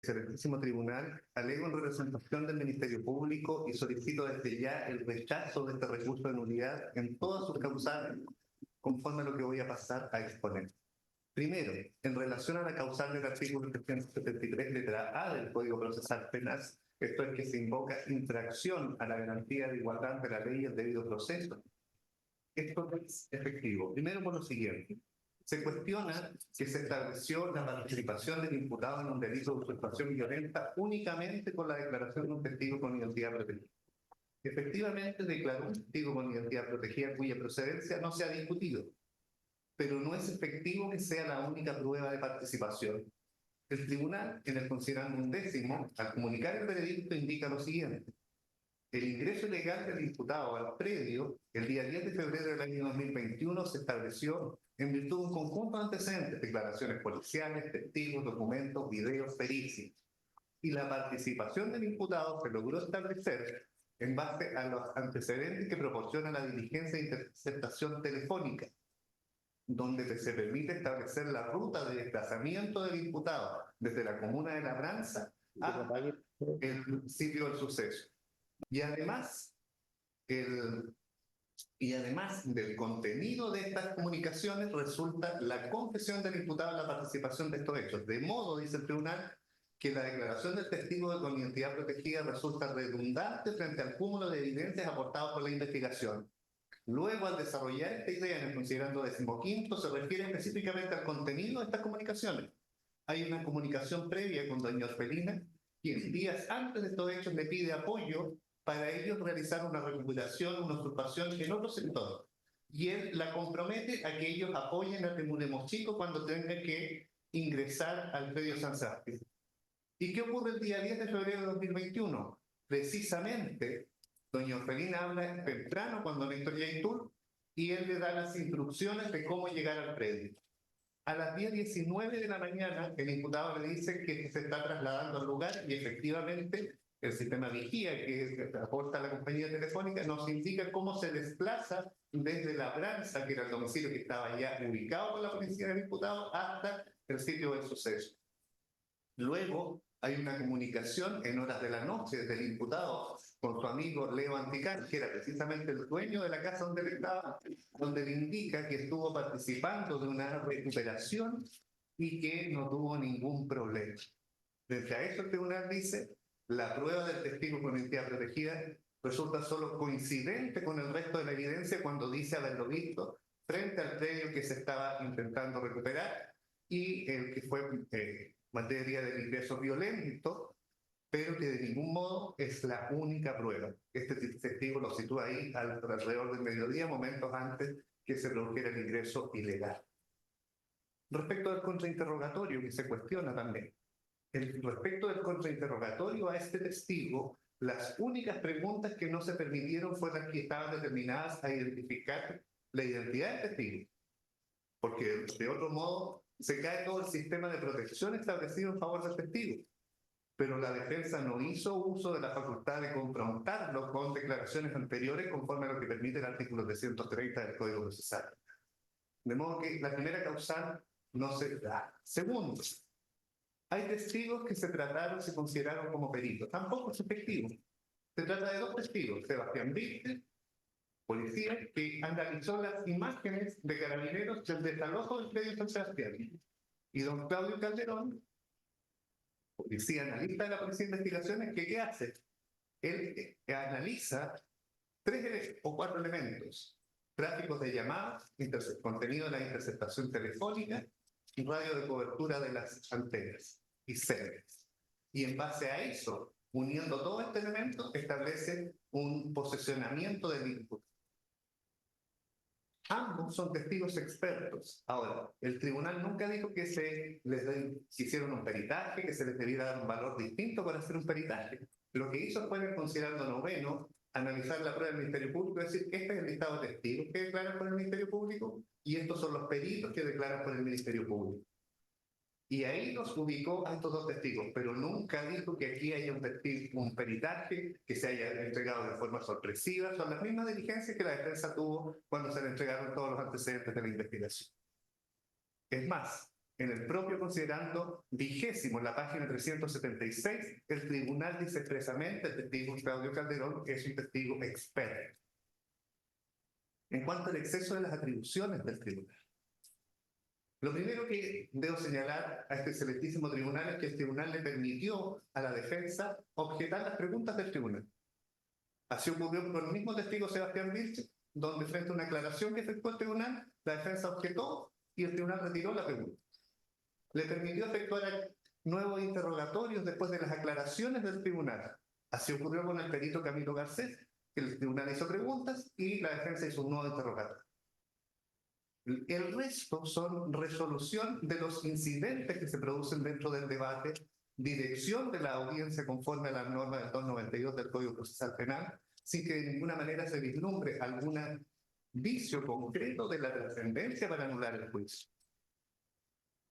excelentísimo tribunal, alego en representación del Ministerio Público y solicito desde ya el rechazo de este recurso de nulidad en todas sus causales, conforme a lo que voy a pasar a exponer. Primero, en relación a la causal del artículo 373, letra A del Código Procesal Penal, esto es que se invoca infracción a la garantía de igualdad de la ley y el debido proceso. Esto es efectivo. Primero por lo siguiente. Se cuestiona que se estableció la participación del imputado en un delito de usurpación violenta únicamente con la declaración de un testigo con identidad protegida. Efectivamente, declaró un testigo con identidad protegida cuya procedencia no se ha discutido, pero no es efectivo que sea la única prueba de participación. El tribunal, en el considerando 11º, al comunicar el veredicto, indica lo siguiente. El ingreso ilegal del imputado al predio el día 10 de febrero del año 2021 se estableció en virtud de un conjunto de antecedentes, declaraciones policiales, testigos, documentos, videos, pericias. Y la participación del imputado se logró establecer en base a los antecedentes que proporciona la diligencia de interceptación telefónica, donde se permite establecer la ruta de desplazamiento del imputado desde la comuna de Labranza hasta el sitio del suceso. Y además del contenido de estas comunicaciones resulta la confesión del imputado en la participación de estos hechos. De modo, dice el tribunal, que la declaración del testigo con identidad protegida resulta redundante frente al cúmulo de evidencias aportadas por la investigación. Luego, al desarrollar esta idea en el considerando 15º, se refiere específicamente al contenido de estas comunicaciones. Hay una comunicación previa con doña Orfelina, quien días antes de estos hechos le pide apoyo para ellos realizar una recuperación, una usurpación en otro sector. Y él la compromete a que ellos apoyen a Temuremos Chico cuando tenga que ingresar al predio San Sebastián. ¿Y qué ocurre el día 10 de febrero de 2021? Precisamente, doña Orfelina habla temprano cuando Néstor Yaitul y él le da las instrucciones de cómo llegar al predio. A las 10:19 de la mañana, el imputado le dice que se está trasladando al lugar y efectivamente el sistema vigía que aporta la compañía telefónica nos indica cómo se desplaza desde Labranza, que era el domicilio que estaba ya ubicado por la policía del imputado, hasta el sitio del suceso. Luego hay una comunicación en horas de la noche del imputado con su amigo Leo Anticán, que era precisamente el dueño de la casa donde él estaba, donde le indica que estuvo participando de una recuperación y que no tuvo ningún problema. Frente a eso, el tribunal dice, la prueba del testigo con identidad protegida resulta solo coincidente con el resto de la evidencia cuando dice haberlo visto frente al predio que se estaba intentando recuperar y el que fue materia del ingreso violento, pero que de ningún modo es la única prueba. Este testigo lo sitúa ahí alrededor del mediodía, momentos antes que se produjera el ingreso ilegal. Respecto al contrainterrogatorio, que se cuestiona también. Respecto del contrainterrogatorio a este testigo, las únicas preguntas que no se permitieron fueron las que estaban determinadas a identificar la identidad del testigo, porque de otro modo se cae todo el sistema de protección establecido en favor del testigo. Pero la defensa no hizo uso de la facultad de confrontarlo con declaraciones anteriores conforme a lo que permite el artículo 330 del Código Procesal. De modo que la primera causal no se da. Segundo, hay testigos que se consideraron como peritos. Tampoco es efectivo. Se trata de dos testigos, Sebastián Víctor, policía, que analizó las imágenes de carabineros del desalojo del predio San Sebastián, y don Claudio Calderón, policía analista de la Policía de Investigaciones, que ¿qué hace? Él analiza 3 o 4 elementos: tráficos de llamadas, contenido de la interceptación telefónica y radio de cobertura de las antenas y sedes. Y en base a eso, uniendo todo este elemento, establece un posesionamiento del input. Ambos son testigos expertos. Ahora, el tribunal nunca dijo que se hicieron un peritaje, que se les debiera dar un valor distinto para hacer un peritaje. Lo que hizo fue, considerando noveno, analizar la prueba del Ministerio Público, es decir, este es el listado de testigos que declaran por el Ministerio Público y estos son los peritos que declaran por el Ministerio Público. Y ahí los ubicó a estos dos testigos, pero nunca dijo que aquí haya un peritaje que se haya entregado de forma sorpresiva. Son las mismas diligencias que la defensa tuvo cuando se le entregaron todos los antecedentes de la investigación. Es más, En el propio considerando 20, en la página 376, el tribunal dice expresamente, el testigo Claudio Calderón es un testigo experto. En cuanto al exceso de las atribuciones del tribunal, lo primero que debo señalar a este excelentísimo tribunal es que el tribunal le permitió a la defensa objetar las preguntas del tribunal. Así ocurrió con el mismo testigo Sebastián Vilches, donde frente a una aclaración que efectuó el tribunal, la defensa objetó y el tribunal retiró la pregunta. Le permitió efectuar nuevos interrogatorios después de las aclaraciones del tribunal. Así ocurrió con el perito Camilo Garcés, que el tribunal hizo preguntas y la defensa hizo un nuevo interrogatorio. El resto son resolución de los incidentes que se producen dentro del debate, dirección de la audiencia conforme a la norma del 292 del Código Procesal Penal, sin que de ninguna manera se vislumbre algún vicio concreto de la trascendencia para anular el juicio.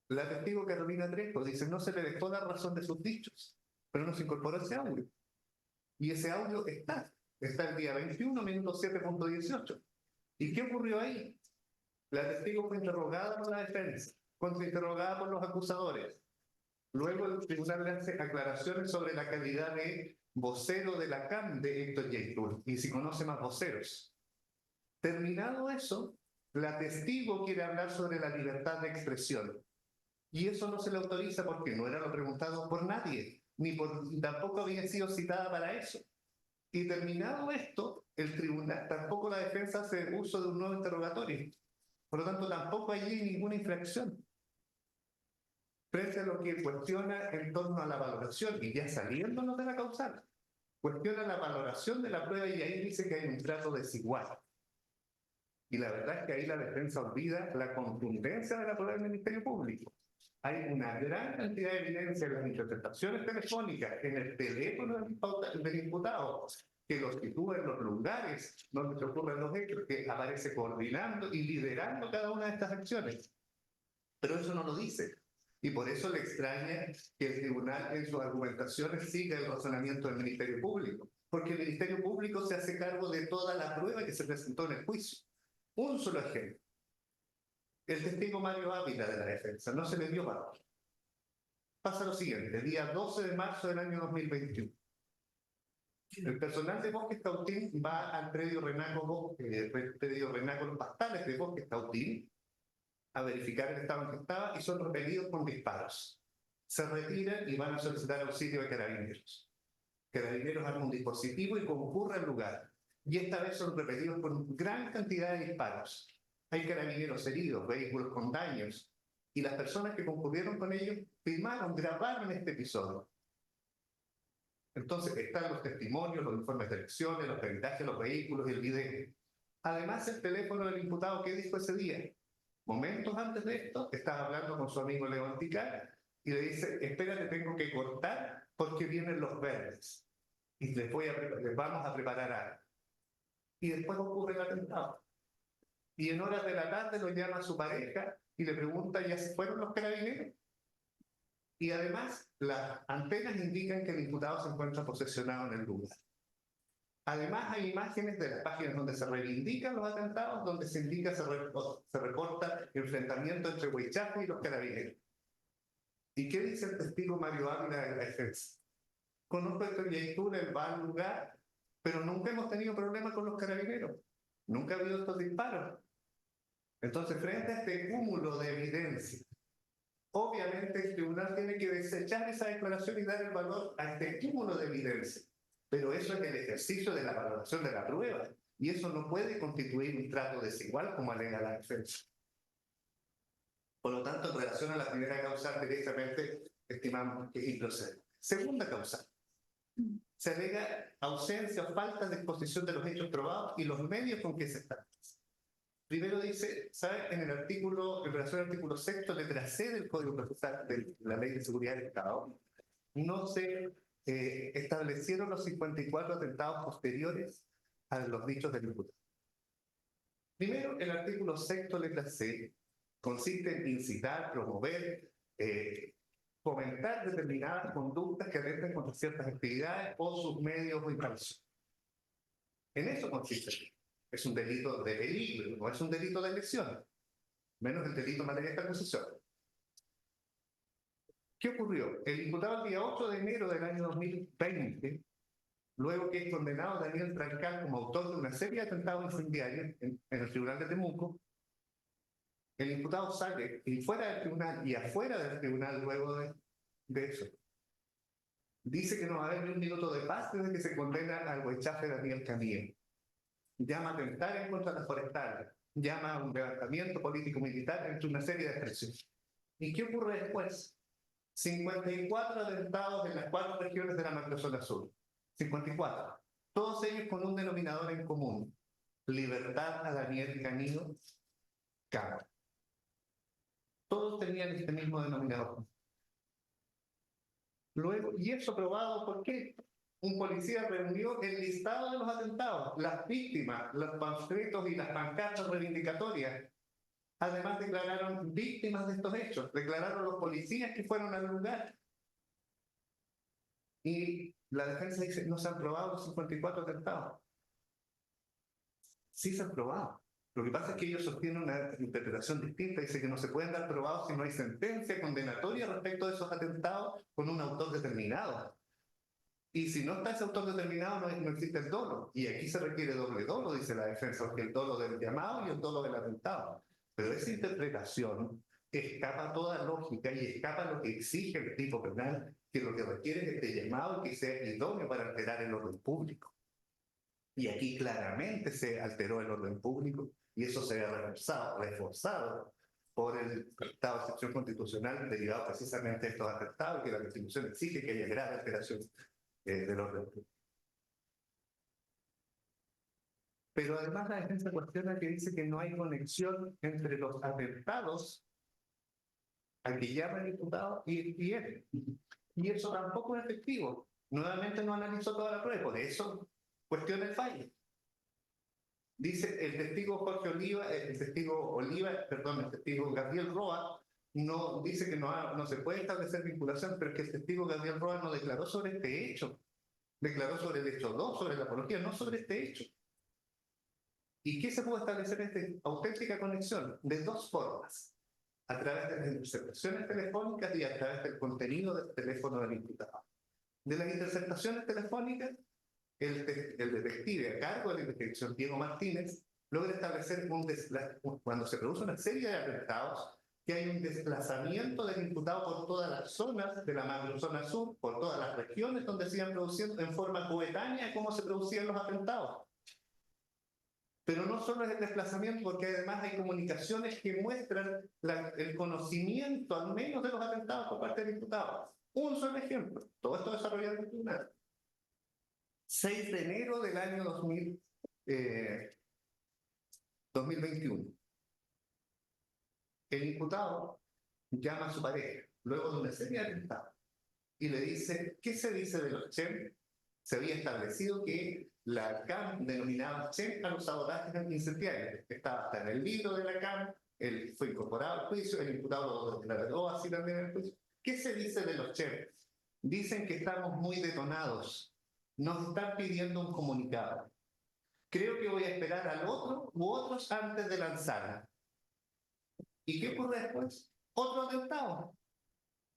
La testigo Carolina Trejo dice, no se le dejó la razón de sus dichos, pero no se incorporó ese audio. Y ese audio está el día 21, minuto 7.18. ¿Y qué ocurrió ahí? La testigo fue interrogada por la defensa, contrainterrogada por los acusadores. Luego el tribunal le hace aclaraciones sobre la calidad de vocero de la CAM de Héctor Yaitul y si conoce más voceros. Terminado eso, la testigo quiere hablar sobre la libertad de expresión. Y eso no se le autoriza porque no era lo preguntado por nadie, ni tampoco había sido citada para eso. Y terminado esto, el tribunal, tampoco la defensa hace uso de un nuevo interrogatorio. Por lo tanto, tampoco hay ninguna infracción. Frente a lo que cuestiona en torno a la valoración, y ya saliéndonos de la causal, cuestiona la valoración de la prueba y ahí dice que hay un trato desigual. Y la verdad es que ahí la defensa olvida la contundencia de la prueba del Ministerio Público. Hay una gran cantidad de evidencia en las interpretaciones telefónicas, en el teléfono del imputado, que lo sitúa en los lugares donde se ocurren los hechos, que aparece coordinando y liderando cada una de estas acciones. Pero eso no lo dice. Y por eso le extraña que el tribunal en sus argumentaciones siga el razonamiento del Ministerio Público. Porque el Ministerio Público se hace cargo de toda la prueba que se presentó en el juicio. Un solo ejemplo. El testigo Mario Ávila de la defensa no se le dio valor. Pasa lo siguiente, día 12 de marzo del año 2021. El personal de Bosques Cautín va al predio Renaco, Los Pastales de Bosques Cautín, a verificar el estado en que estaba y son repelidos con disparos. Se retiran y van a solicitar auxilio de carabineros. Carabineros arma un dispositivo y concurre al lugar. Y esta vez son repelidos por gran cantidad de disparos. Hay carabineros heridos, vehículos con daños. Y las personas que concurrieron con ellos filmaron, grabaron este episodio. Entonces están los testimonios, los informes de elecciones, los peritajes, los vehículos y el video. Además, el teléfono del imputado, ¿qué dijo ese día? Momentos antes de esto, estaba hablando con su amigo León Ticara y le dice, espérate, tengo que cortar porque vienen los verdes. Y les vamos a preparar algo. Y después ocurre el atentado. Y en horas de la tarde lo llama a su pareja y le pregunta, ¿ya se fueron los carabineros? Y además, las antenas indican que el imputado se encuentra posesionado en el lugar. Además, hay imágenes de las páginas donde se reivindican los atentados, donde se indica, se reporta enfrentamiento entre Huichafe y los carabineros. ¿Y qué dice el testigo Mario Ávila de la defensa? Conozco a Héctor Yaitul, él va al lugar, pero nunca hemos tenido problemas con los carabineros. Nunca ha habido estos disparos. Entonces, frente a este cúmulo de evidencia, obviamente el tribunal tiene que desechar esa declaración y dar el valor a este cúmulo de evidencia. Pero eso es el ejercicio de la valoración de la prueba. Y eso no puede constituir un trato desigual como alega la defensa. Por lo tanto, en relación a la primera causa, directamente estimamos que es improcedente. Segunda causa. Se alega ausencia o falta de exposición de los hechos probados y los medios con que se establecen. Primero dice, ¿sabe? En relación al artículo 6, letra C del Código Procesal de la Ley de Seguridad del Estado, no se establecieron los 54 atentados posteriores a los dichos del imputado. Primero, el artículo 6, letra C, consiste en incitar, promover, fomentar determinadas conductas que atenten contra ciertas actividades o sus medios o instalaciones. En eso consiste. Es un delito de peligro, no es un delito de lesión, menos el delito en materia de esta acusación. ¿Qué ocurrió? El imputado el día 8 de enero del año 2020, luego que es condenado Daniel Troncal como autor de una serie de atentados incendiarios en el tribunal de Temuco, el imputado sale y fuera del tribunal y afuera del tribunal luego de eso. Dice que no va a haber ni un minuto de paz desde que se condena al huechafe Daniel Camilo. Llama a atentar en contra de las forestales, llama a un levantamiento político-militar entre una serie de expresiones. ¿Y qué ocurre después? 54 atentados en las 4 regiones de la macrozona sur. 54. Todos ellos con un denominador en común. Libertad a Daniel Camilo Cabo. Todos tenían este mismo denominador. Luego, y eso probado por qué un policía reunió el listado de los atentados, las víctimas, los panfletos y las pancartas reivindicatorias. Además declararon víctimas de estos hechos, declararon los policías que fueron al lugar. Y la defensa dice, no se han probado los 54 atentados. Sí se han probado. Lo que pasa es que ellos sostienen una interpretación distinta, dice que no se pueden dar probados si no hay sentencia condenatoria respecto de esos atentados con un autor determinado. Y si no está ese autor determinado, no existe el dolo. Y aquí se requiere doble dolo, dice la defensa, porque el dolo del llamado y el dolo del atentado. Pero esa interpretación escapa toda lógica y escapa lo que exige el tipo penal, que lo que requiere es este llamado y que sea idóneo para alterar el orden público. Y aquí claramente se alteró el orden público y eso se ha reforzado por el estado de excepción constitucional derivado precisamente de estos atentados, que la Constitución exige que haya grave alteración del orden público. Pero además la defensa cuestiona que dice que no hay conexión entre los atentados al que llama el diputado y él. Y eso tampoco es efectivo. Nuevamente no analizó toda la prueba, por eso cuestiona el fallo. Dice el testigo Jorge Oliva, el testigo Gabriel Roa, no dice que no se puede establecer vinculación, pero es que el testigo Gabriel Roa no declaró sobre este hecho. Declaró sobre el hecho 2, sobre la apología, no sobre este hecho. ¿Y qué se puede establecer en esta auténtica conexión? De dos formas. A través de las interceptaciones telefónicas y a través del contenido del teléfono del imputado. De las interceptaciones telefónicas, el detective a cargo de la investigación, Diego Martínez, logra establecer cuando se produce una serie de atentados, que hay un desplazamiento del imputado por todas las zonas de la macrozona sur, por todas las regiones donde se iban produciendo en forma coetánea como se producían los atentados. Pero no solo es el desplazamiento, porque además hay comunicaciones que muestran el conocimiento, al menos, de los atentados por parte del imputado. Un solo ejemplo, todo esto desarrollado en el tribunal. 6 de enero del año 2021. El imputado llama a su pareja, luego de una serie de atentados, y le dice, ¿qué se dice de los CHEM? Se había establecido que la CAM denominaba CHEM a los sabotajes incendiarios. Estaba hasta en el libro de la CAM, él fue incorporado al juicio, el imputado lo declaró así también en el juicio. ¿Qué se dice de los CHEM? Dicen que estamos muy detonados. Nos están pidiendo un comunicado. Creo que voy a esperar al otro u otros antes de lanzarla. ¿Y qué ocurre después? Otro atentado.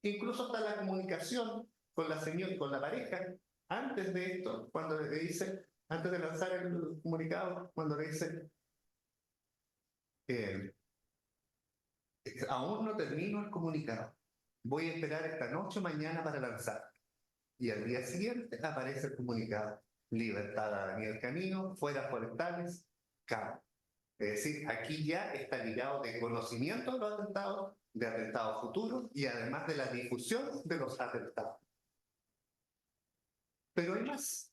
Incluso hasta la comunicación con la señora, con la pareja, antes de esto, cuando le dice, antes de lanzar el comunicado, cuando le dice, aún no termino el comunicado, voy a esperar esta noche o mañana para lanzar. Y al día siguiente aparece el comunicado, libertad a Daniel Camilo, fuera forestales, CAM. Es decir, aquí ya está ligado de conocimiento de los atentados, de atentados futuros y además de la difusión de los atentados. Pero hay más.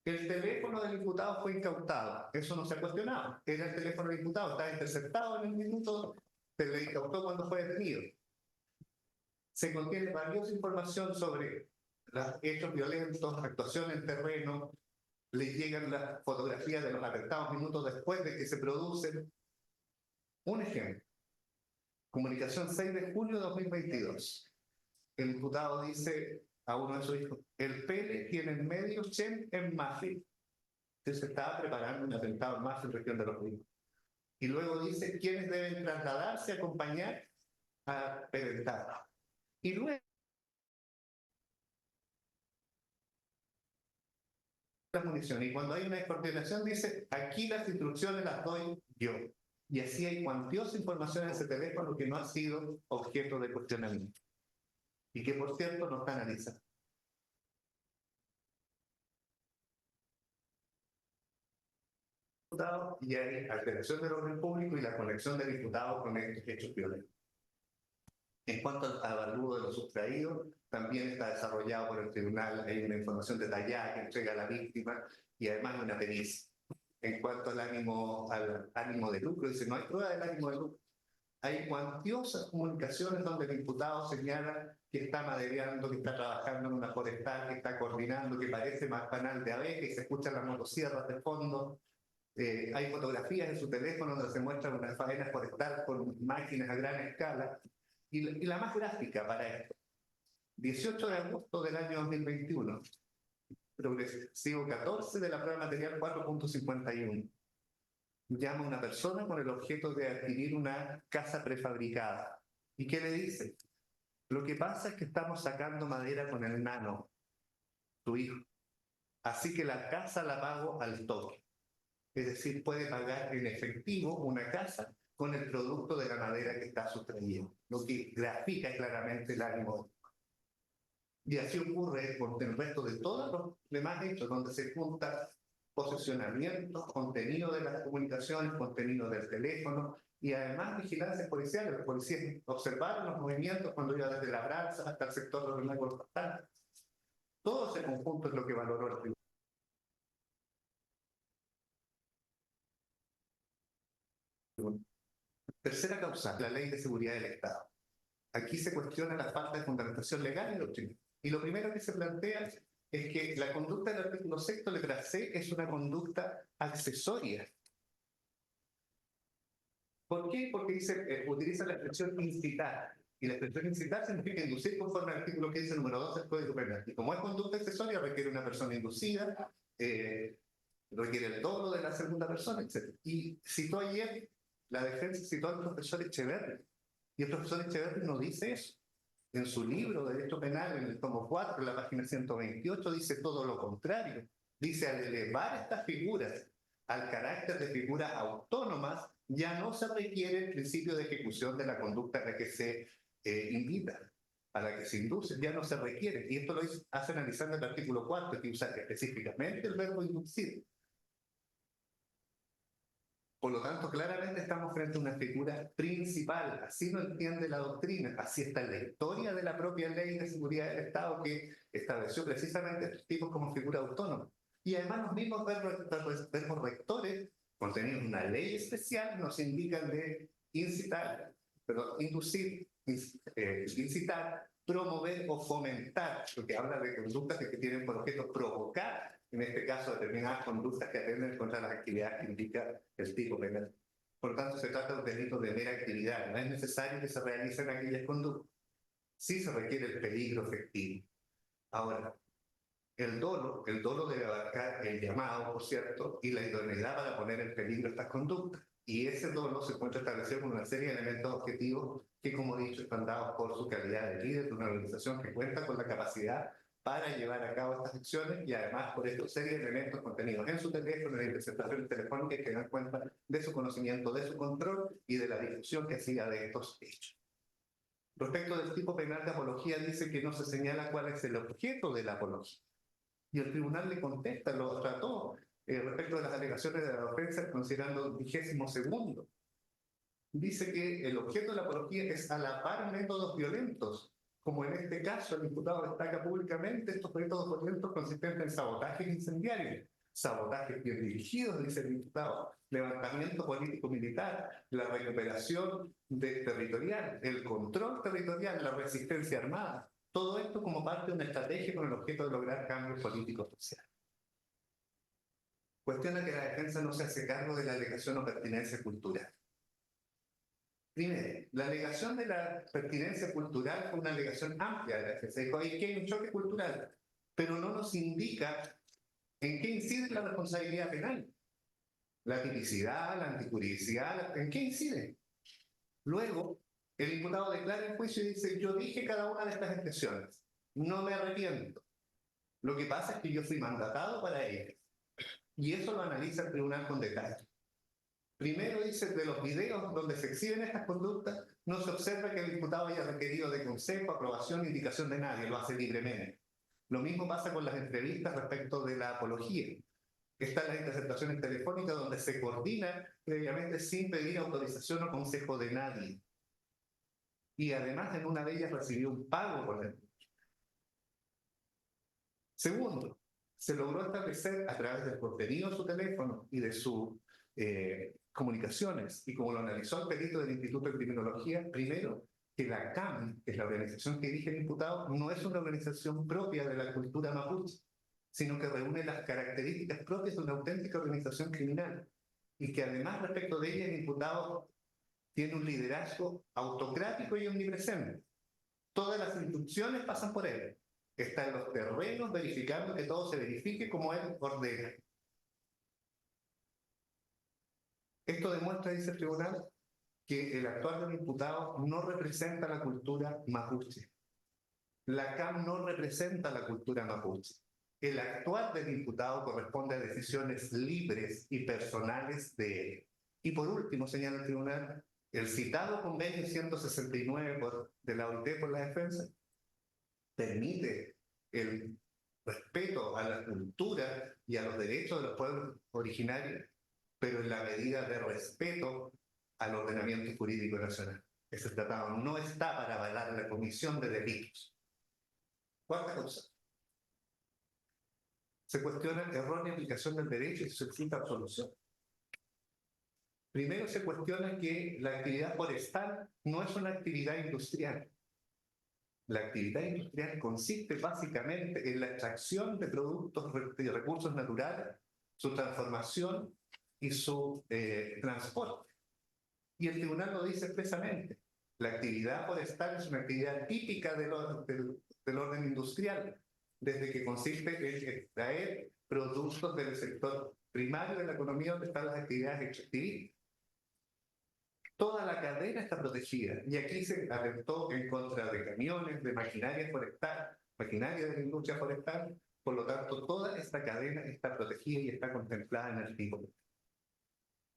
El teléfono del imputado fue incautado. Eso no se ha cuestionado. Era el teléfono del imputado, estaba interceptado en el minuto, se le incautó cuando fue detenido. Se contiene valiosa información sobre los hechos violentos, actuación en terreno, le llegan las fotografías de los atentados minutos después de que se producen. Un ejemplo. Comunicación 6 de junio de 2022. El imputado dice a uno de sus hijos, el Pele tiene en medio Chen en Mafi. Entonces estaba preparando un atentado en Mafi, en región de los Ríos. Y luego dice quiénes deben trasladarse a acompañar a Perentado. Y luego las municiones. Y cuando hay una descoordinación dice, aquí las instrucciones las doy yo. Y así hay cuantiosa información en ese teléfono que no ha sido objeto de cuestionamiento. Y que, por cierto, no está analizada. Y hay alteración del orden público y la conexión del diputado con estos hechos violentos. En cuanto al avalúo de los sustraídos, también está desarrollado por el tribunal, hay una información detallada que entrega a la víctima y además una pericia. En cuanto al ánimo de lucro, dice, no hay prueba del ánimo de lucro. Hay cuantiosas comunicaciones donde el imputado señala que está madereando, que está trabajando en una forestal, que está coordinando, que parece más panal de abeja y se escuchan las motosierras de fondo. Hay fotografías en su teléfono donde se muestran una faena forestal con máquinas a gran escala. Y la más gráfica para esto, 18 de agosto del año 2021, progresivo 14 de la prueba material 4.51. Llama a una persona con el objeto de adquirir una casa prefabricada. ¿Y qué le dice? Lo que pasa es que estamos sacando madera con el nano, tu hijo. Así que la casa la pago al toque. Es decir, puede pagar en efectivo una casa con el producto de la madera que está sustrayendo, lo que grafica claramente el ánimo. Y así ocurre con el resto de todos los demás hechos, donde se junta posicionamiento, contenido de las comunicaciones, contenido del teléfono y además vigilancia policial. Los policías observaron los movimientos cuando iba desde la Brasa hasta el sector de Renato Cortázar. Todo ese conjunto es lo que valoró el tribunal. Tercera causa, la Ley de Seguridad del Estado. Aquí se cuestiona la falta de fundamentación legal en los tribunales. Y lo primero que se plantea es que la conducta del artículo 6, letra C, es una conducta accesoria. ¿Por qué? Porque dice, utiliza la expresión incitar. Y la expresión incitar significa inducir conforme al artículo que dice el número 2 del Código Penal. Y como es conducta accesoria, requiere una persona inducida, requiere el doble de la segunda persona, etc. Y citó ayer, la defensa citó al profesor Echeverri. Y el profesor Echeverri no dice eso. En su libro de Derecho Penal, en el tomo 4, en la página 128, dice todo lo contrario. Dice, al elevar estas figuras al carácter de figuras autónomas, ya no se requiere el principio de ejecución de la conducta a la que se invita, a la que se induce, ya no se requiere. Y esto lo hace analizando el artículo 4, que usa específicamente el verbo inducir. Por lo tanto, claramente estamos frente a una figura principal. Así lo entiende la doctrina. Así está en la historia de la propia Ley de Seguridad del Estado que estableció precisamente estos tipos como figura autónoma. Y además los mismos verbos rectores, contenidos en una ley especial, nos indican de incitar, inducir, incitar, promover o fomentar, lo que habla de conductas que tienen por objeto provocar, en este caso determinadas conductas que atenden contra las actividades que indica el tipo penal. Por lo tanto, se trata de un delito de mera actividad, no es necesario que se realicen aquellas conductas. Sí se requiere el peligro efectivo. Ahora, el dolo debe abarcar el llamado, por cierto, y la idoneidad para poner en peligro estas conductas. Y ese dolo se encuentra establecido con una serie de elementos objetivos que, como he dicho, están dados por su calidad de líder de una organización que cuenta con la capacidad para llevar a cabo estas acciones y además por esta serie de elementos contenidos en su teléfono, en interceptaciones telefónicas que dan cuenta de su conocimiento, de su control y de la difusión que hacía de estos hechos. Respecto del tipo penal de apología, dice que no se señala cuál es el objeto de la apología. Y el tribunal le contesta, lo trató respecto de las alegaciones de la ofensa, considerando el 22º. Dice que el objeto de la apología es a la par métodos violentos, como en este caso el diputado destaca públicamente estos métodos violentos consistentes en sabotajes incendiarios, sabotajes bien dirigidos, dice el diputado, levantamiento político-militar, la recuperación territorial, el control territorial, la resistencia armada, todo esto como parte de una estrategia con el objeto de lograr cambios políticos sociales. Cuestiona que la defensa no se hace cargo de la alegación o pertinencia cultural. Primero, la alegación de la pertinencia cultural fue una alegación amplia de la defensa. Dijo, que hay un choque cultural, pero no nos indica en qué incide la responsabilidad penal. La tipicidad, la antijuridicial, ¿en qué incide? Luego, el imputado declara en juicio y dice, yo dije cada una de estas expresiones, no me arrepiento. Lo que pasa es que yo fui mandatado para ellas. Y eso lo analiza el tribunal con detalle. Primero dice, de los videos donde se exhiben estas conductas, no se observa que el imputado haya requerido de consejo, aprobación, indicación de nadie, lo hace libremente. Lo mismo pasa con las entrevistas respecto de la apología. Están las interceptaciones telefónicas donde se coordina previamente sin pedir autorización o consejo de nadie. Y además en una de ellas recibió un pago por el. Segundo, se logró establecer a través del contenido de su teléfono y de sus comunicaciones, y como lo analizó el perito del Instituto de Criminología, primero, que la CAM, que es la organización que dirige el imputado, no es una organización propia de la cultura mapuche, sino que reúne las características propias de una auténtica organización criminal, y que además respecto de ella el imputado tiene un liderazgo autocrático y omnipresente. Todas las instrucciones pasan por él. Está en los terrenos verificando que todo se verifique como él ordena. Esto demuestra, dice el tribunal, que el actuar del imputado no representa la cultura mapuche. La CAM no representa la cultura mapuche. El actuar del imputado corresponde a decisiones libres y personales de él. Y por último, señala el tribunal, el citado convenio 169 de la OIT por la defensa permite el respeto a la cultura y a los derechos de los pueblos originarios, pero en la medida de respeto al ordenamiento jurídico nacional. Ese tratado no está para avalar la comisión de delitos. Cuarta cosa. Se cuestiona errónea aplicación del derecho y se solicita absolución. Primero se cuestiona que la actividad forestal no es una actividad industrial. La actividad industrial consiste básicamente en la extracción de productos y recursos naturales, su transformación y su transporte. Y el tribunal lo dice expresamente. La actividad forestal es una actividad típica del orden industrial, desde que consiste en extraer productos del sector primario de la economía donde están las actividades extractivistas. Toda la cadena está protegida y aquí se atentó en contra de camiones, de maquinaria forestal, maquinaria de la industria forestal, por lo tanto toda esta cadena está protegida y está contemplada en el artículo.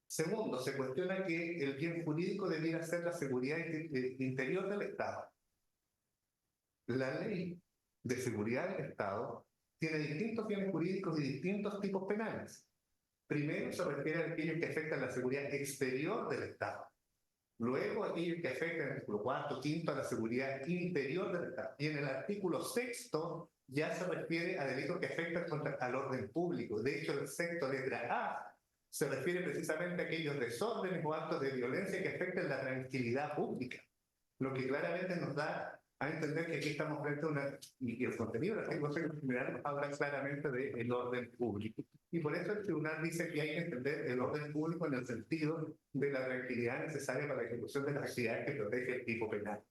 Segundo, se cuestiona que el bien jurídico debiera ser la seguridad interior del Estado. La ley de seguridad del Estado tiene distintos bienes jurídicos y distintos tipos penales. Primero se refiere a aquello que afecta a la seguridad exterior del Estado. Luego, aquello que afecta en el artículo 4, 5 a la seguridad interior del Estado. Y en el artículo 6 ya se refiere a delitos que afectan al orden público. De hecho, el sexto letra A se refiere precisamente a aquellos desórdenes o actos de violencia que afecten la tranquilidad pública. Lo que claramente nos da a entender que aquí estamos frente a una. Y el contenido del artículo 6 general habla claramente del orden público. Y por eso el tribunal dice que hay que entender el orden público en el sentido de la tranquilidad necesaria para la ejecución de las actividades que protege el tipo penal.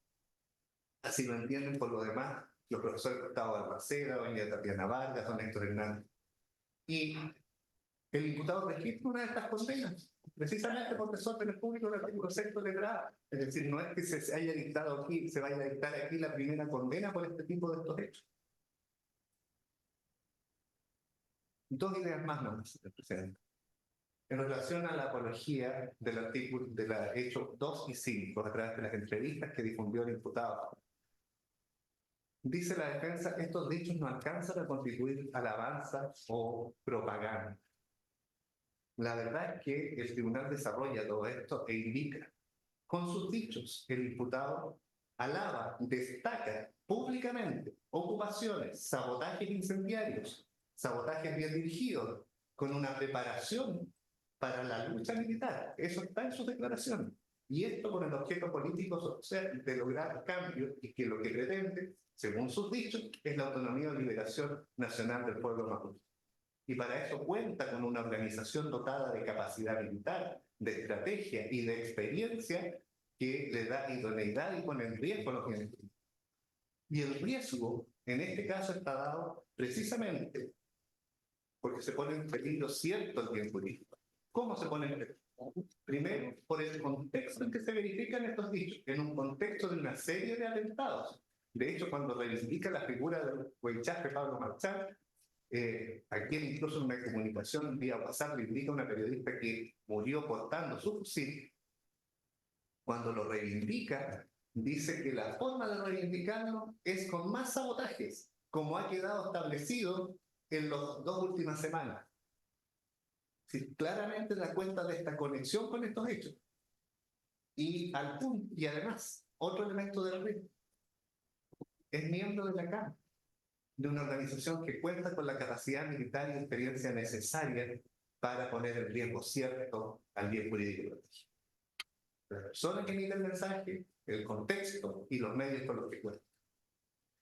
Así lo entienden por lo demás los profesores Gustavo Almaceda, doña Tatiana Vargas, don Héctor Hernández. Y el imputado registra una de estas condenas, precisamente por desórdenes públicos del artículo 6 letra A. Es decir, no es que se haya dictado aquí, se vaya a dictar aquí la primera condena por este tipo de estos hechos. Dos ideas más, no, señor presidente. En relación a la apología del artículo de la hechos 2 y 5, a través de las entrevistas que difundió el imputado, dice la defensa, estos dichos no alcanzan a constituir alabanza o propaganda. La verdad es que el tribunal desarrolla todo esto e indica, con sus dichos, el imputado alaba, destaca públicamente ocupaciones, sabotajes incendiarios, sabotajes bien dirigidos, con una preparación para la lucha militar. Eso está en sus declaraciones. Y esto con el objeto político social de lograr cambios y que lo que pretende, según sus dichos, es la autonomía o liberación nacional del pueblo mapuche. Y para eso cuenta con una organización dotada de capacidad militar, de estrategia y de experiencia que le da idoneidad y pone en riesgo a los bienes. Y el riesgo, en este caso, está dado precisamente porque se pone en peligro cierto el bien jurídico. ¿Cómo se pone en peligro? Primero, por el contexto en que se verifican estos dichos, en un contexto de una serie de atentados. De hecho, cuando reivindica la figura del huichaje Pablo Marchal, a quien incluso en una comunicación vía WhatsApp le indica a una periodista que murió portando su fusil, cuando lo reivindica, dice que la forma de reivindicarlo es con más sabotajes, como ha quedado establecido en las 2 últimas semanas. Sí, claramente da cuenta de esta conexión con estos hechos. Y además, otro elemento del red, es miembro de la CAM, de una organización que cuenta con la capacidad militar y experiencia necesaria para poner en riesgo cierto al bien jurídico. La persona que emite el mensaje, el contexto y los medios con los que cuenta.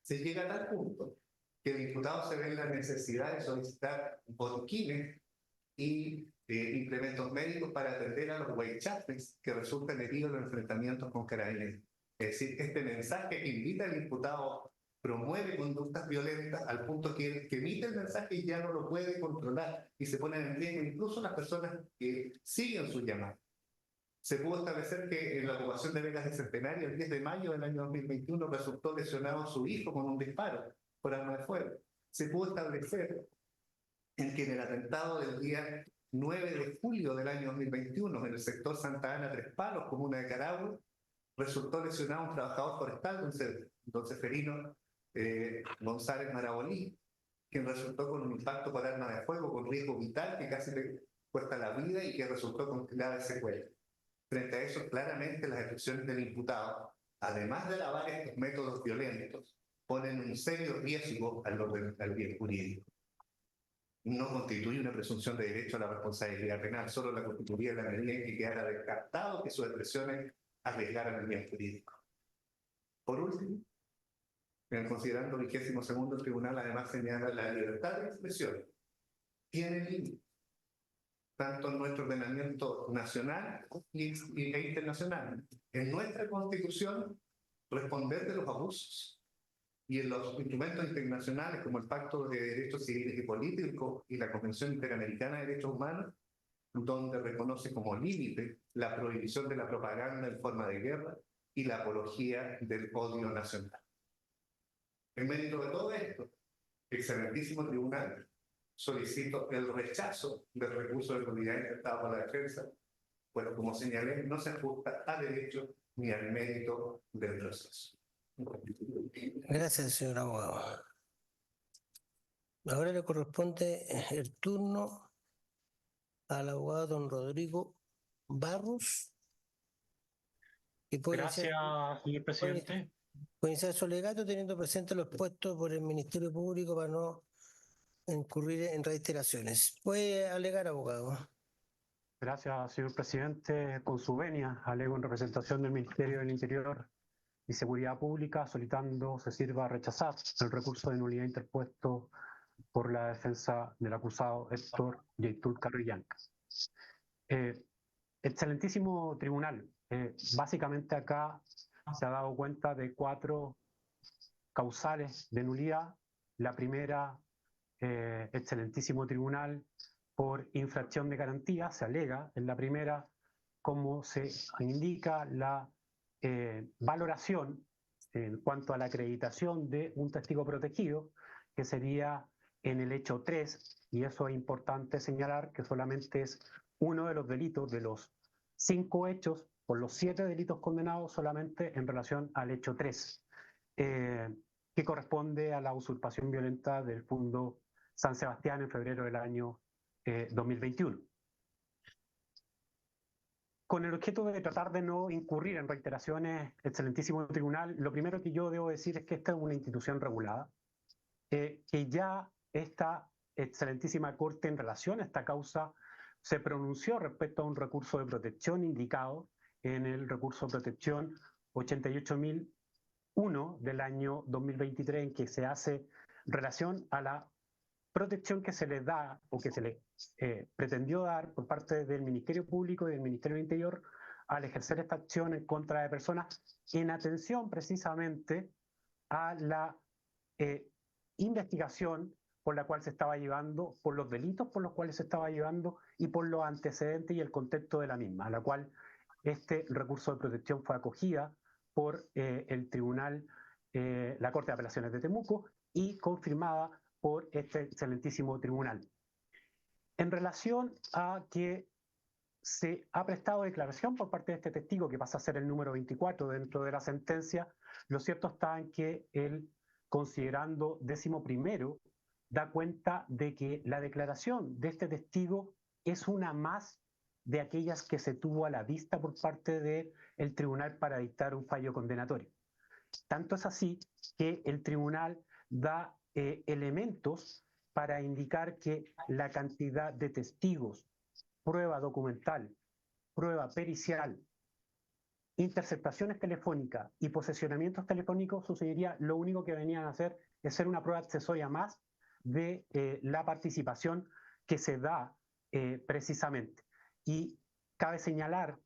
Se llega a tal punto que el diputado se ve en la necesidad de solicitar botiquines y implementos médicos para atender a los huaychafes que resultan heridos en los enfrentamientos con carabineros. Es decir, este mensaje que invita al diputado promueve conductas violentas al punto que el que emite el mensaje ya no lo puede controlar y se ponen en riesgo incluso las personas que siguen su llamada. Se pudo establecer que en la ocupación de Vegas de Centenario, el 10 de mayo del año 2021, resultó lesionado su hijo con un disparo por arma de fuego. Se pudo establecer en que en el atentado del día 9 de julio del año 2021, en el sector Santa Ana, Tres Palos, comuna de Carahue, resultó lesionado un trabajador forestal, don Seferino González Marabolí, quien resultó con un impacto por arma de fuego con riesgo vital que casi le cuesta la vida y que resultó con graves secuelas. Frente a eso, claramente las expresiones del imputado, además de alabar estos métodos violentos, ponen un serio riesgo al bien jurídico. No constituye una presunción de derecho a la responsabilidad penal, solo la constituiría en la medida en que quedara descartado que sus expresiones arriesgaran el bien jurídico. Por último, en el considerando 22º, el tribunal además señala la libertad de expresión tiene límites, tanto en nuestro ordenamiento nacional e internacional. En nuestra Constitución, responder de los abusos y en los instrumentos internacionales como el Pacto de Derechos Civiles y Políticos y la Convención Interamericana de Derechos Humanos, donde reconoce como límite la prohibición de la propaganda en forma de guerra y la apología del odio nacional. En medio de todo esto, excelentísimo tribunal, solicito el rechazo del recurso de nulidad intentado por la defensa, pues como señalé, no se ajusta a derecho ni al mérito del proceso. Gracias, señor abogado. Ahora le corresponde el turno al abogado don Rodrigo Barros, que Gracias, señor presidente. puede iniciar su alegato teniendo presente los puestos por el Ministerio Público para no incurrir en reiteraciones. Puede alegar, abogado. Gracias, señor presidente. Con su venia, alego en representación del Ministerio del Interior y Seguridad Pública, solicitando se sirva a rechazar el recurso de nulidad interpuesto por la defensa del acusado Héctor Yaitul Carrillanca. Excelentísimo tribunal, básicamente acá se ha dado cuenta de 4 causales de nulidad. La primera, excelentísimo tribunal, por infracción de garantía, se alega en la primera, como se indica la valoración en cuanto a la acreditación de un testigo protegido, que sería en el hecho 3, y eso es importante señalar que solamente es uno de los delitos de los 5 hechos, por los 7 delitos condenados, solamente en relación al hecho 3, que corresponde a la usurpación violenta del Fondo San Sebastián en febrero del año 2021. Con el objeto de tratar de no incurrir en reiteraciones, excelentísimo tribunal, lo primero que yo debo decir es que esta es una institución regulada, que ya esta excelentísima Corte en relación a esta causa se pronunció respecto a un recurso de protección indicado en el recurso de protección 88.001 del año 2023, en que se hace relación a la protección que se les da o que se le pretendió dar por parte del Ministerio Público y del Ministerio del Interior al ejercer esta acción en contra de personas en atención precisamente a la investigación por la cual se estaba llevando, por los delitos por los cuales se estaba llevando y por los antecedentes y el contexto de la misma, a la cual este recurso de protección fue acogida por el tribunal, la Corte de Apelaciones de Temuco, y confirmada por este excelentísimo tribunal. En relación a que se ha prestado declaración por parte de este testigo, que pasa a ser el número 24 dentro de la sentencia, lo cierto está en que el considerando 11º da cuenta de que la declaración de este testigo es una más de aquellas que se tuvo a la vista por parte del tribunal para dictar un fallo condenatorio. Tanto es así que el tribunal da elementos para indicar que la cantidad de testigos, prueba documental, prueba pericial, interceptaciones telefónicas y posesionamientos telefónicos, sucedería lo único que venían a hacer es ser una prueba accesoria más de la participación que se da precisamente. Y cabe señalar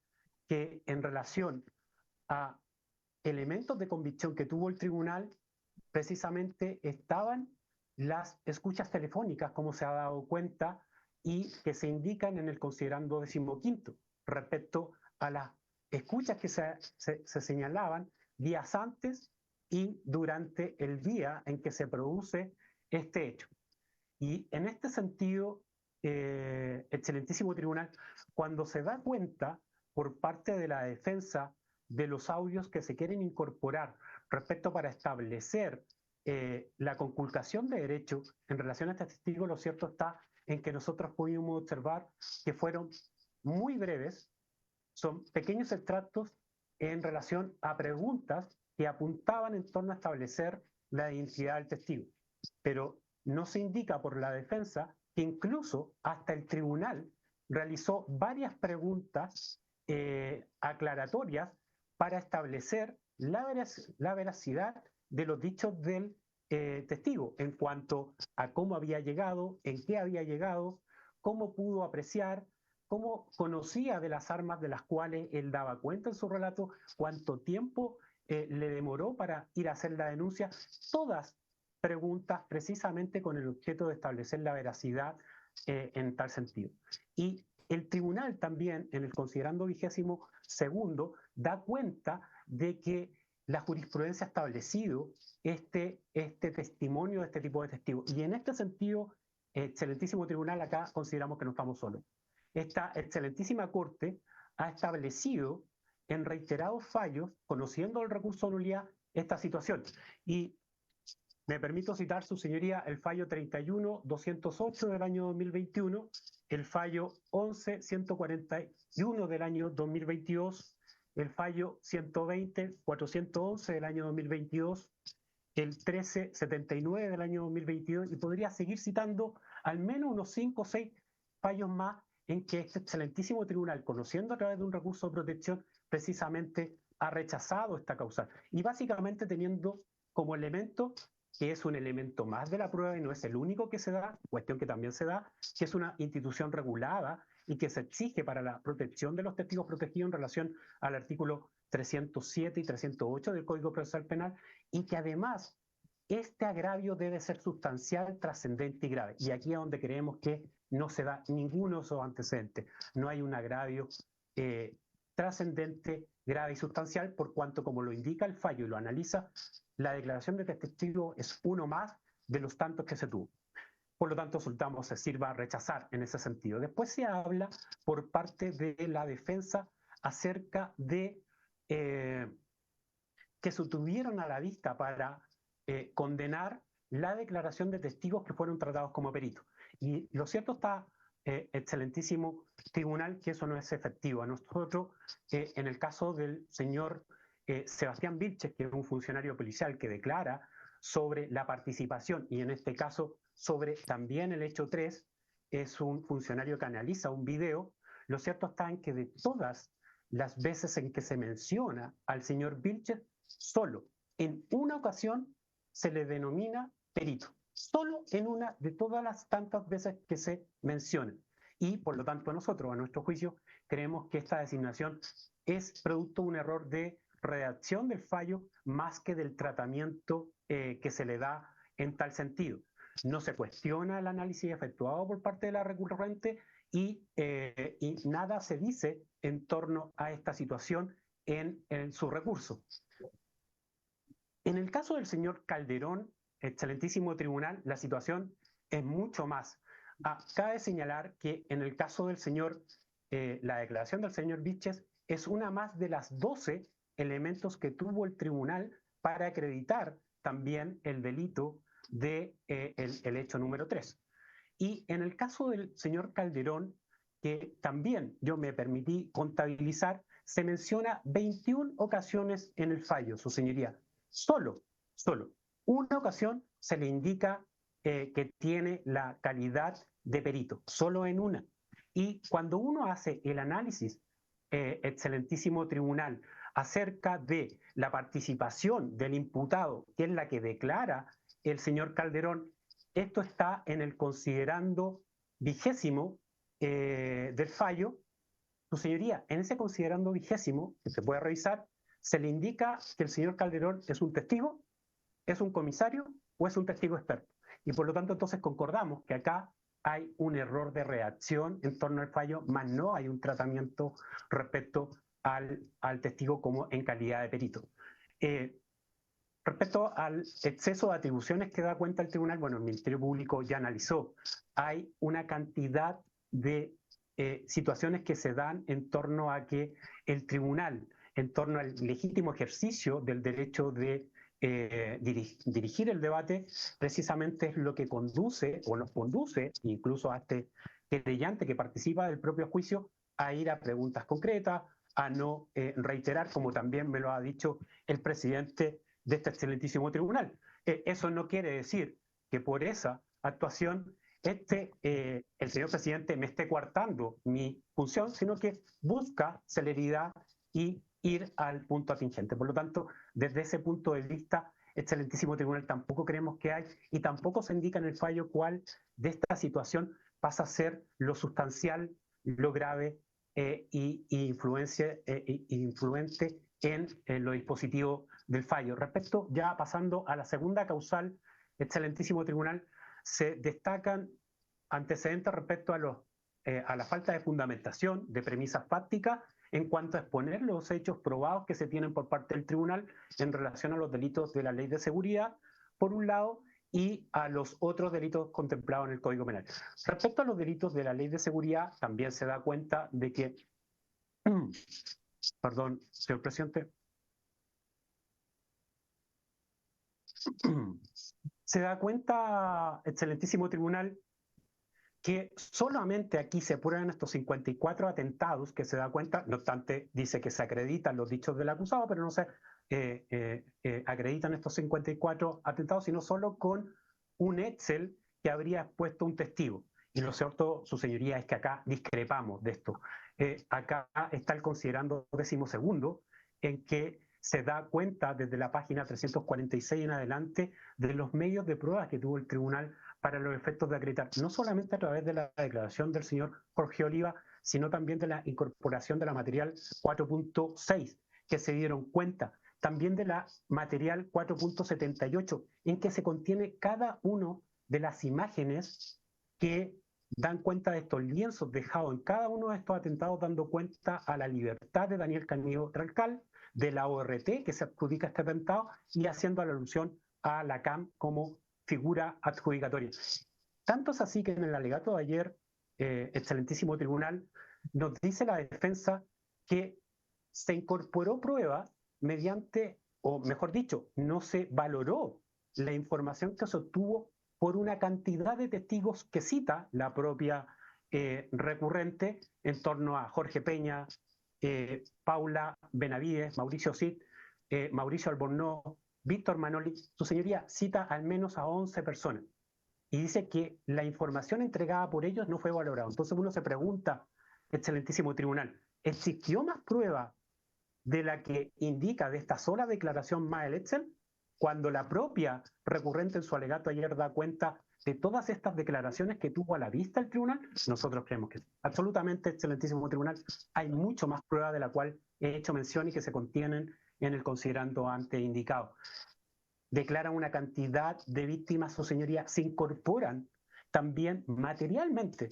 que en relación a elementos de convicción que tuvo el tribunal, precisamente estaban las escuchas telefónicas, como se ha dado cuenta, y que se indican en el considerando 15º, respecto a las escuchas que se señalaban días antes y durante el día en que se produce este hecho. Y en este sentido, excelentísimo tribunal, cuando se da cuenta por parte de la defensa de los audios que se quieren incorporar respecto para establecer la conculcación de derechos en relación a este testigo, lo cierto está en que nosotros pudimos observar que fueron muy breves, son pequeños extractos en relación a preguntas que apuntaban en torno a establecer la identidad del testigo. Pero no se indica por la defensa que incluso hasta el tribunal realizó varias preguntas aclaratorias para establecer la veracidad de los dichos del testigo en cuanto a cómo había llegado, en qué había llegado, cómo pudo apreciar, cómo conocía de las armas de las cuales él daba cuenta en su relato, cuánto tiempo le demoró para ir a hacer la denuncia, todas preguntas precisamente con el objeto de establecer la veracidad en tal sentido. Y el tribunal también, en el considerando 22º, da cuenta de que la jurisprudencia ha establecido este testimonio de este tipo de testigos. Y en este sentido, excelentísimo tribunal, acá consideramos que no estamos solos. Esta excelentísima Corte ha establecido en reiterados fallos, conociendo el recurso de nulidad, esta situación. Y me permito citar, su señoría, el fallo 31.208 del año 2021, el fallo 11.141 del año 2022, el fallo 120.411 del año 2022, el 13.79 del año 2022, y podría seguir citando al menos unos 5 o 6 fallos más en que este excelentísimo tribunal, conociendo a través de un recurso de protección, precisamente ha rechazado esta causal. Y básicamente teniendo como elemento que es un elemento más de la prueba y no es el único que se da, cuestión que también se da, que es una institución regulada y que se exige para la protección de los testigos protegidos en relación al artículo 307 y 308 del Código Procesal Penal, y que además este agravio debe ser sustancial, trascendente y grave. Y aquí es donde creemos que no se da ninguno de esos antecedentes. No hay un agravio trascendente, grave y sustancial, por cuanto, como lo indica el fallo y lo analiza, la declaración de testigo es uno más de los tantos que se tuvo. Por lo tanto, soltamos, se sirva a rechazar en ese sentido. Después se habla por parte de la defensa acerca de que se tuvieron a la vista para condenar la declaración de testigos que fueron tratados como peritos. Y lo cierto está, excelentísimo tribunal, que eso no es efectivo. A nosotros, en el caso del señor Sebastián Vilches, que es un funcionario policial que declara sobre la participación, y en este caso sobre también el hecho 3, es un funcionario que analiza un video, lo cierto está en que de todas las veces en que se menciona al señor Vilches, solo en una ocasión se le denomina perito, solo en una de todas las tantas veces que se menciona. Y por lo tanto nosotros, a nuestro juicio, creemos que esta designación es producto de un error de redacción del fallo más que del tratamiento que se le da en tal sentido. No se cuestiona el análisis efectuado por parte de la recurrente y nada se dice en torno a esta situación en su recurso. En el caso del señor Calderón, excelentísimo tribunal, la situación es mucho más. Cabe señalar que en el caso del señor, la declaración del señor Vilches es una más de las 12 elementos que tuvo el tribunal para acreditar también el delito de el hecho número 3. Y en el caso del señor Calderón, que también yo me permití contabilizar, se menciona 21 ocasiones en el fallo, su señoría. Solo una ocasión se le indica que tiene la calidad de perito, solo en una. Y cuando uno hace el análisis, excelentísimo tribunal, acerca de la participación del imputado, que es la que declara el señor Calderón, esto está en el considerando 20 del fallo. Su señoría, en ese considerando 20, que se puede revisar, se le indica que el señor Calderón es un testigo, es un comisario o es un testigo experto. Y por lo tanto, entonces concordamos que acá hay un error de redacción en torno al fallo, más no hay un tratamiento respecto al testigo como en calidad de perito. Respecto al exceso de atribuciones que da cuenta el tribunal, bueno, el Ministerio Público ya analizó. Hay una cantidad de situaciones que se dan en torno a que el tribunal, en torno al legítimo ejercicio del derecho de dirigir el debate, precisamente es lo que conduce, o nos conduce, incluso a este querellante que participa del propio juicio, a ir a preguntas concretas, a no reiterar, como también me lo ha dicho el presidente de este excelentísimo tribunal. Eso no quiere decir que por esa actuación el señor presidente me esté coartando mi función, sino que busca celeridad y ir al punto atingente. Por lo tanto, desde ese punto de vista, excelentísimo tribunal, tampoco creemos que hay y tampoco se indica en el fallo cuál de esta situación pasa a ser lo sustancial, lo grave y influente en los dispositivos del fallo. Respecto, ya pasando a la segunda causal, excelentísimo tribunal, se destacan antecedentes respecto a la falta de fundamentación de premisas fácticas en cuanto a exponer los hechos probados que se tienen por parte del tribunal en relación a los delitos de la ley de seguridad, por un lado, y a los otros delitos contemplados en el Código Penal. Respecto a los delitos de la ley de seguridad, también se da cuenta de que, perdón, señor presidente, se da cuenta, excelentísimo tribunal, que solamente aquí se prueban estos 54 atentados, que se da cuenta, no obstante, dice que se acreditan los dichos del acusado, pero no se acreditan estos 54 atentados, sino solo con un Excel que habría expuesto un testigo. Y lo cierto, su señoría, es que acá discrepamos de esto. Acá está el considerando 12º, en que se da cuenta desde la página 346 en adelante de los medios de prueba que tuvo el tribunal para los efectos de acreditar, no solamente a través de la declaración del señor Jorge Oliva, sino también de la incorporación de la material 4.6, que se dieron cuenta, también de la material 4.78, en que se contiene cada una de las imágenes que dan cuenta de estos lienzos dejados en cada uno de estos atentados, dando cuenta a la libertad de Daniel Cañedo Tral, de la ORT que se adjudica este atentado y haciendo alusión a la CAM como figura adjudicatoria. Tanto es así que en el alegato de ayer, excelentísimo tribunal, nos dice la defensa que se incorporó prueba mediante, o mejor dicho, no se valoró la información que se obtuvo por una cantidad de testigos que cita la propia recurrente en torno a Jorge Peña, Paula Benavides, Mauricio Cid, Mauricio Albornoz, Víctor Manoli. Su señoría cita al menos a 11 personas y dice que la información entregada por ellos no fue valorada. Entonces uno se pregunta, excelentísimo tribunal, ¿existió más prueba de la que indica de esta sola declaración más el Excel? Cuando la propia recurrente en su alegato ayer da cuenta de todas estas declaraciones que tuvo a la vista el tribunal, nosotros creemos que sí. Absolutamente, excelentísimo tribunal, hay mucho más prueba de la cual he hecho mención y que se contienen en el considerando antes indicado. Declaran una cantidad de víctimas, su señoría, se incorporan también materialmente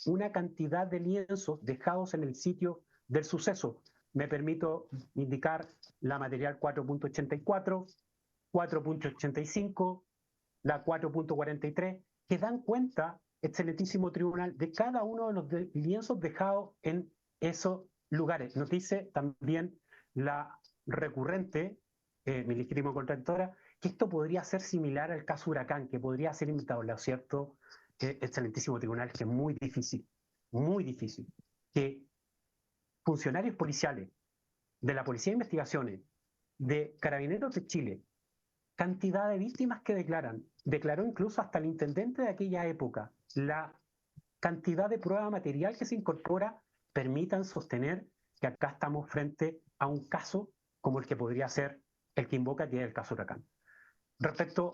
una cantidad de lienzos dejados en el sitio del suceso. Me permito indicar la material 4.84, 4.85, la 4.43, que dan cuenta, excelentísimo tribunal, de cada uno de los lienzos dejados en esos lugares. Nos dice también la recurrente, mi legítima contradictora, que esto podría ser similar al caso Huracán, que podría ser imitable, ¿cierto? Excelentísimo tribunal, que es muy difícil, que funcionarios policiales de la Policía de Investigaciones, de Carabineros de Chile, cantidad de víctimas que declaró incluso hasta el intendente de aquella época, la cantidad de prueba material que se incorpora, permitan sostener que acá estamos frente a un caso como el que podría ser el que invoca, que es el caso Huracán. Respecto,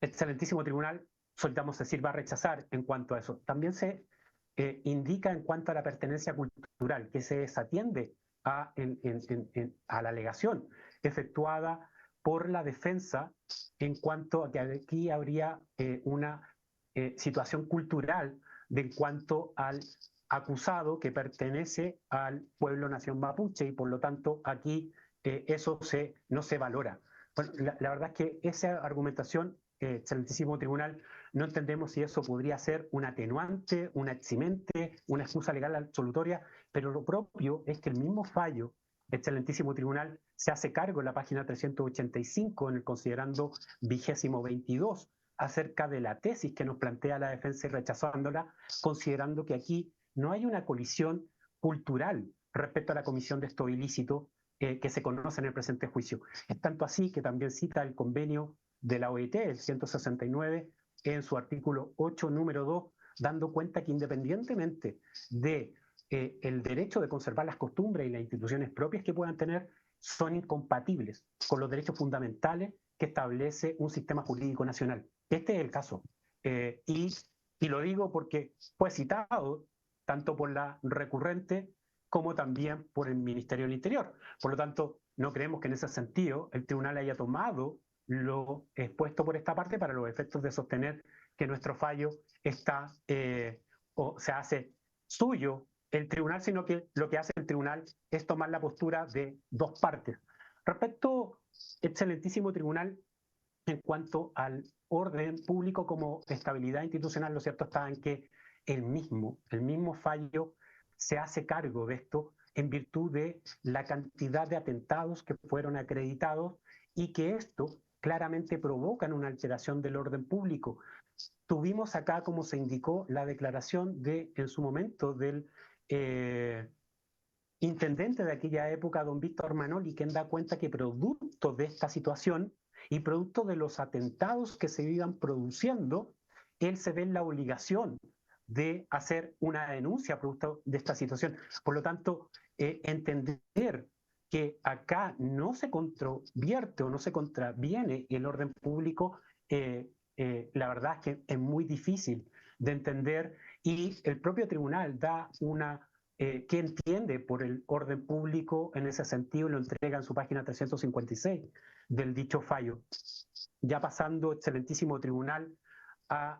excelentísimo tribunal, soltamos decir, va a rechazar en cuanto a eso. También se indica en cuanto a la pertenencia cultural, que se desatiende a la alegación efectuada por la defensa en cuanto a que aquí habría una situación cultural en cuanto al acusado que pertenece al pueblo nación mapuche y por lo tanto aquí eso no se valora. Bueno, la verdad es que esa argumentación, excelentísimo tribunal, no entendemos si eso podría ser un atenuante, una eximente, una excusa legal absolutoria, pero lo propio es que el mismo fallo, excelentísimo tribunal, se hace cargo en la página 385, en el considerando 22, acerca de la tesis que nos plantea la defensa y rechazándola, considerando que aquí no hay una colisión cultural respecto a la comisión de estos ilícitos que se conoce en el presente juicio. Es tanto así que también cita el convenio de la OIT, el 169, en su artículo 8, número 2, dando cuenta que independientemente de el derecho de conservar las costumbres y las instituciones propias que puedan tener, son incompatibles con los derechos fundamentales que establece un sistema jurídico nacional. Este es el caso. Y lo digo porque fue citado tanto por la recurrente como también por el Ministerio del Interior. Por lo tanto, no creemos que en ese sentido el tribunal haya tomado lo expuesto por esta parte para los efectos de sostener que nuestro fallo está o se hace suyo el tribunal, sino que lo que hace el tribunal es tomar la postura de dos partes. Respecto, excelentísimo tribunal, en cuanto al orden público como estabilidad institucional, lo cierto está en que el mismo fallo se hace cargo de esto en virtud de la cantidad de atentados que fueron acreditados y que esto claramente provocan una alteración del orden público. Tuvimos acá, como se indicó, la declaración en su momento del intendente de aquella época, don Víctor Manoli, quien da cuenta que producto de esta situación y producto de los atentados que se iban produciendo, él se ve en la obligación de hacer una denuncia producto de esta situación. Por lo tanto, entender que acá no se controvierte o no se contraviene el orden público, la verdad es que es muy difícil de entender y el propio tribunal da que entiende por el orden público en ese sentido y lo entrega en su página 356 del dicho fallo. Ya pasando, excelentísimo tribunal, a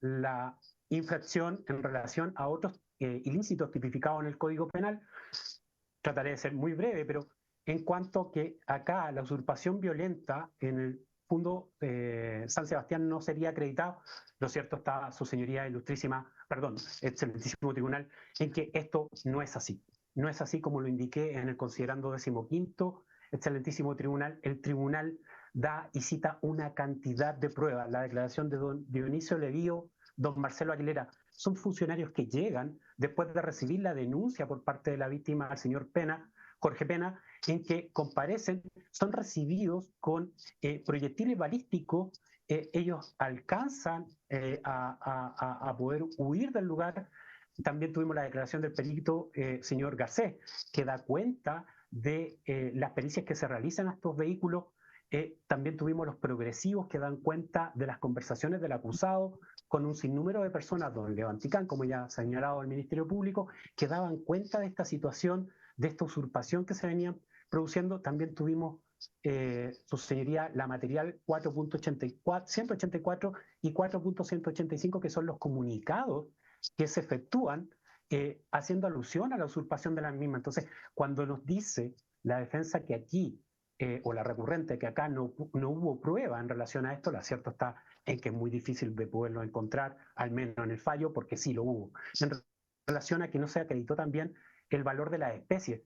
la infracción en relación a otros ilícitos tipificados en el Código Penal, trataré de ser muy breve, pero en cuanto que acá la usurpación violenta en el Fundo San Sebastián no sería acreditado, lo cierto está su señoría excelentísimo tribunal, en que esto no es así. No es así como lo indiqué en el considerando 15º, excelentísimo tribunal. El tribunal da y cita una cantidad de pruebas. La declaración de don Dionisio Levío, don Marcelo Aguilera, son funcionarios que llegan después de recibir la denuncia por parte de la víctima al señor Jorge Pena, en que comparecen, son recibidos con proyectiles balísticos, ellos alcanzan a poder huir del lugar. También tuvimos la declaración del perito señor Garcés, que da cuenta de las pericias que se realizan a estos vehículos. También tuvimos los progresivos que dan cuenta de las conversaciones del acusado con un sinnúmero de personas, don Levanticán, como ya ha señalado el Ministerio Público, que daban cuenta de esta situación, de esta usurpación que se venía produciendo. También tuvimos, su señoría, la material 4.184 y 4.185, que son los comunicados que se efectúan haciendo alusión a la usurpación de la misma. Entonces, cuando nos dice la defensa que aquí o la recurrente, que acá no hubo prueba en relación a esto, lo cierto está en que es muy difícil de poderlo encontrar, al menos en el fallo, porque sí lo hubo. En relación a que no se acreditó también el valor de la especie.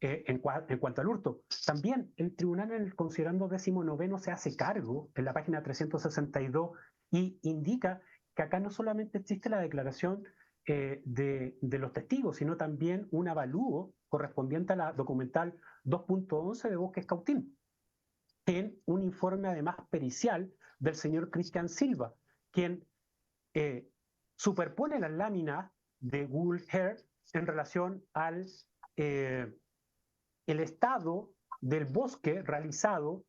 En cuanto al hurto, también el tribunal en el considerando 19º se hace cargo en la página 362 y indica que acá no solamente existe la declaración de los testigos, sino también un avalúo correspondiente a la documental 2.11 de Bosques Cautín, en un informe además pericial del señor Cristian Silva, quien superpone las láminas de Google Earth en relación al el estado del bosque realizado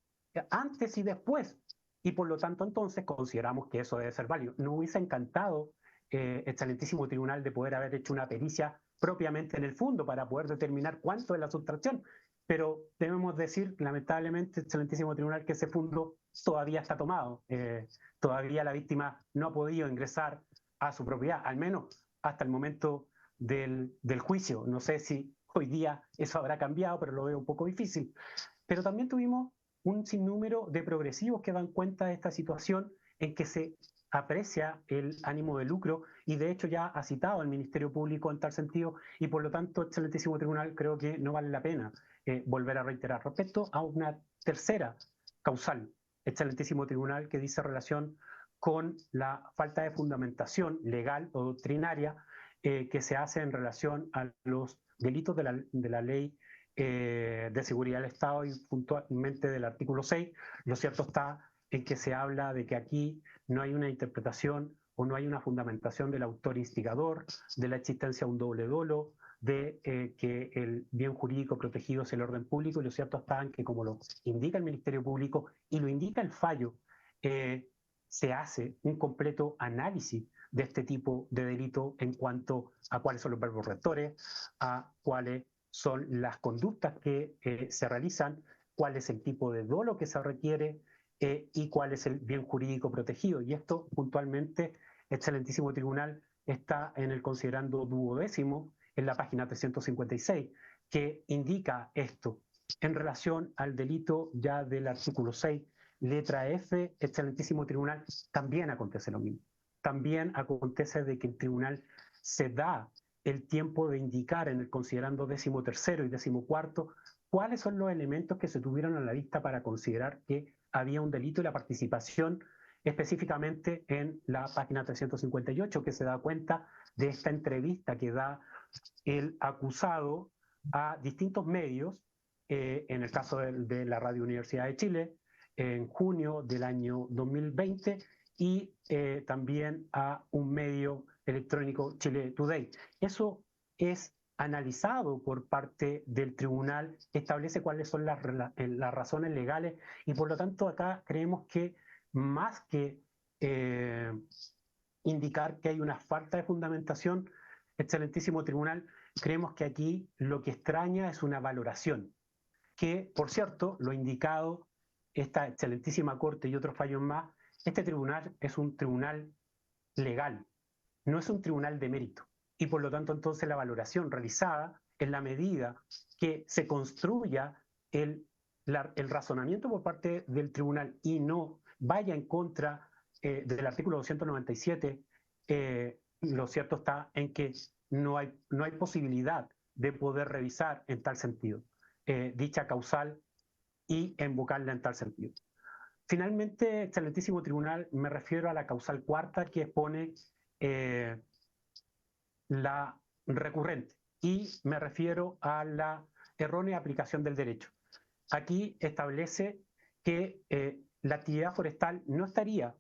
antes y después, y por lo tanto entonces consideramos que eso debe ser válido. Nos hubiese encantado, excelentísimo tribunal, de poder haber hecho una pericia propiamente en el fondo para poder determinar cuánto es la sustracción, pero debemos decir, lamentablemente, excelentísimo tribunal, que ese fondo todavía está tomado. Todavía la víctima no ha podido ingresar a su propiedad, al menos hasta el momento del juicio. No sé si hoy día eso habrá cambiado, pero lo veo un poco difícil. Pero también tuvimos un sinnúmero de progresivos que dan cuenta de esta situación en que se aprecia el ánimo de lucro, y de hecho ya ha citado al Ministerio Público en tal sentido, y por lo tanto, excelentísimo tribunal, creo que no vale la pena volver a reiterar. Respecto a una tercera causal, excelentísimo tribunal, que dice relación con la falta de fundamentación legal o doctrinaria que se hace en relación a los delitos de la ley de seguridad del Estado y puntualmente del artículo 6, lo cierto está en que se habla de que aquí no hay una interpretación o no hay una fundamentación del autor instigador, de la existencia de un doble dolo, de que el bien jurídico protegido es el orden público, y lo cierto está en que, como lo indica el Ministerio Público y lo indica el fallo, se hace un completo análisis de este tipo de delito en cuanto a cuáles son los verbos rectores, a cuáles son las conductas que se realizan, cuál es el tipo de dolo que se requiere y cuál es el bien jurídico protegido. Y esto puntualmente, excelentísimo tribunal, está en el considerando 12º, en la página 356, que indica esto en relación al delito ya del artículo 6, letra F, excelentísimo tribunal, también acontece lo mismo. También acontece de que el tribunal se da el tiempo de indicar en el considerando 13º y 14º cuáles son los elementos que se tuvieron a la vista para considerar que había un delito, y la participación específicamente en la página 358, que se da cuenta de esta entrevista que da el acusado a distintos medios, en el caso de la Radio Universidad de Chile, en junio del año 2020, y también a un medio electrónico, Chile Today. Eso es analizado por parte del tribunal, establece cuáles son las razones legales, y por lo tanto acá creemos que más que indicar que hay una falta de fundamentación, excelentísimo tribunal, creemos que aquí lo que extraña es una valoración, que, por cierto, lo indicado esta excelentísima Corte y otros fallos más, este tribunal es un tribunal legal, no es un tribunal de mérito. Y por lo tanto, entonces, la valoración realizada, en la medida que se construya el razonamiento por parte del tribunal y no vaya en contra del artículo 297, lo cierto está en que no hay posibilidad de poder revisar en tal sentido dicha causal y invocarla en tal sentido. Finalmente, excelentísimo tribunal, me refiero a la causal cuarta, que expone la recurrente, y me refiero a la errónea aplicación del derecho. Aquí establece que la actividad forestal no estaría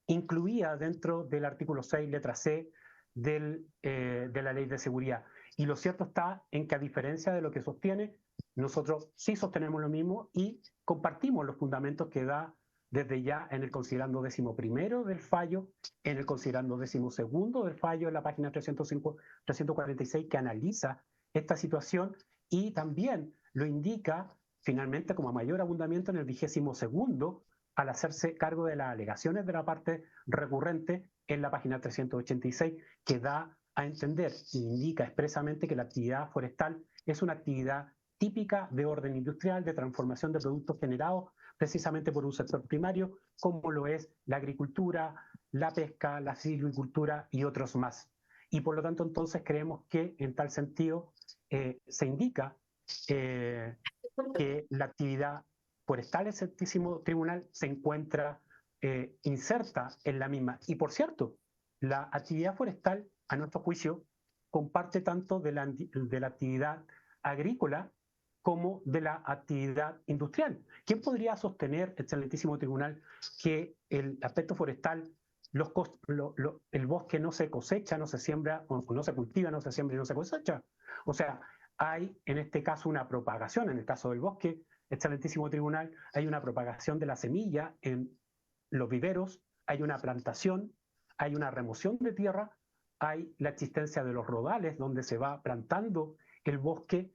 incluida dentro del artículo 6, letra C, de la Ley de Seguridad. Y lo cierto está en que, a diferencia de lo que sostiene, nosotros sí sostenemos lo mismo y compartimos los fundamentos que da desde ya en el considerando 11º del fallo, en el considerando 12º del fallo, en la página 346, que analiza esta situación, y también lo indica finalmente como mayor abundamiento en el 22º, al hacerse cargo de las alegaciones de la parte recurrente en la página 386, que da a entender e indica expresamente que la actividad forestal es una actividad típica de orden industrial, de transformación de productos generados precisamente por un sector primario, como lo es la agricultura, la pesca, la silvicultura y otros más. Y por lo tanto, entonces, creemos que en tal sentido se indica que la actividad forestal del Santísimo Tribunal se encuentra inserta en la misma. Y por cierto, la actividad forestal, a nuestro juicio, comparte tanto de la actividad agrícola como de la actividad industrial. ¿Quién podría sostener, excelentísimo tribunal, que el aspecto forestal, el bosque no se cosecha, no se siembra, o no se cultiva, no se siembra y no se cosecha? O sea, hay en este caso una propagación, en el caso del bosque, excelentísimo tribunal, hay una propagación de la semilla en los viveros, hay una plantación, hay una remoción de tierra, hay la existencia de los rodales donde se va plantando el bosque,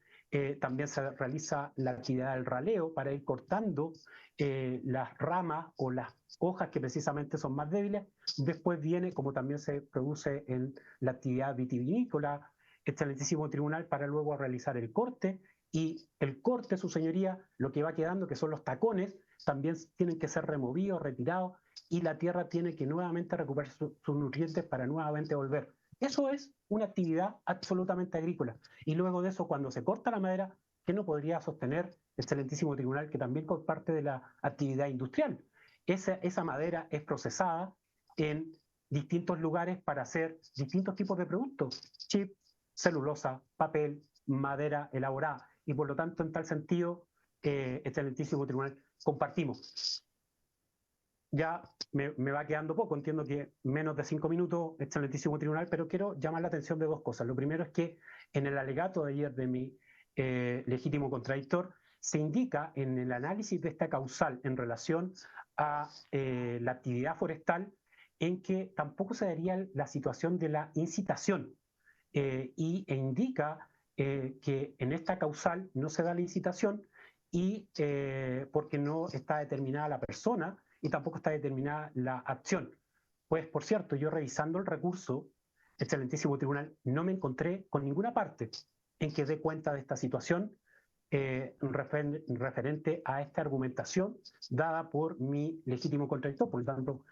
también se realiza la actividad del raleo para ir cortando las ramas o las hojas que precisamente son más débiles. Después viene, como también se produce en la actividad vitivinícola, excelentísimo tribunal, para luego realizar el corte, y el corte, su señoría, lo que va quedando, que son los tacones, también tienen que ser removidos, retirados, y la tierra tiene que nuevamente recuperar sus nutrientes para nuevamente volver. Eso es una actividad absolutamente agrícola. Y luego de eso, cuando se corta la madera, ¿qué no podría sostener el excelentísimo tribunal que también parte de la actividad industrial? Esa madera es procesada en distintos lugares para hacer distintos tipos de productos: chip, celulosa, papel, madera elaborada. Y por lo tanto, en tal sentido, excelentísimo tribunal, compartimos. Ya me va quedando poco, entiendo que menos de 5 minutos, excelentísimo tribunal, pero quiero llamar la atención de dos cosas. Lo primero es que en el alegato de ayer de mi legítimo contradictor se indica en el análisis de esta causal en relación a la actividad forestal, en que tampoco se daría la situación de la incitación, e indica que en esta causal no se da la incitación y porque no está determinada la persona y tampoco está determinada la acción. Pues, por cierto, yo revisando el recurso, excelentísimo tribunal, no me encontré con ninguna parte en que dé cuenta de esta situación referente a esta argumentación dada por mi legítimo contradictor. Por lo tanto,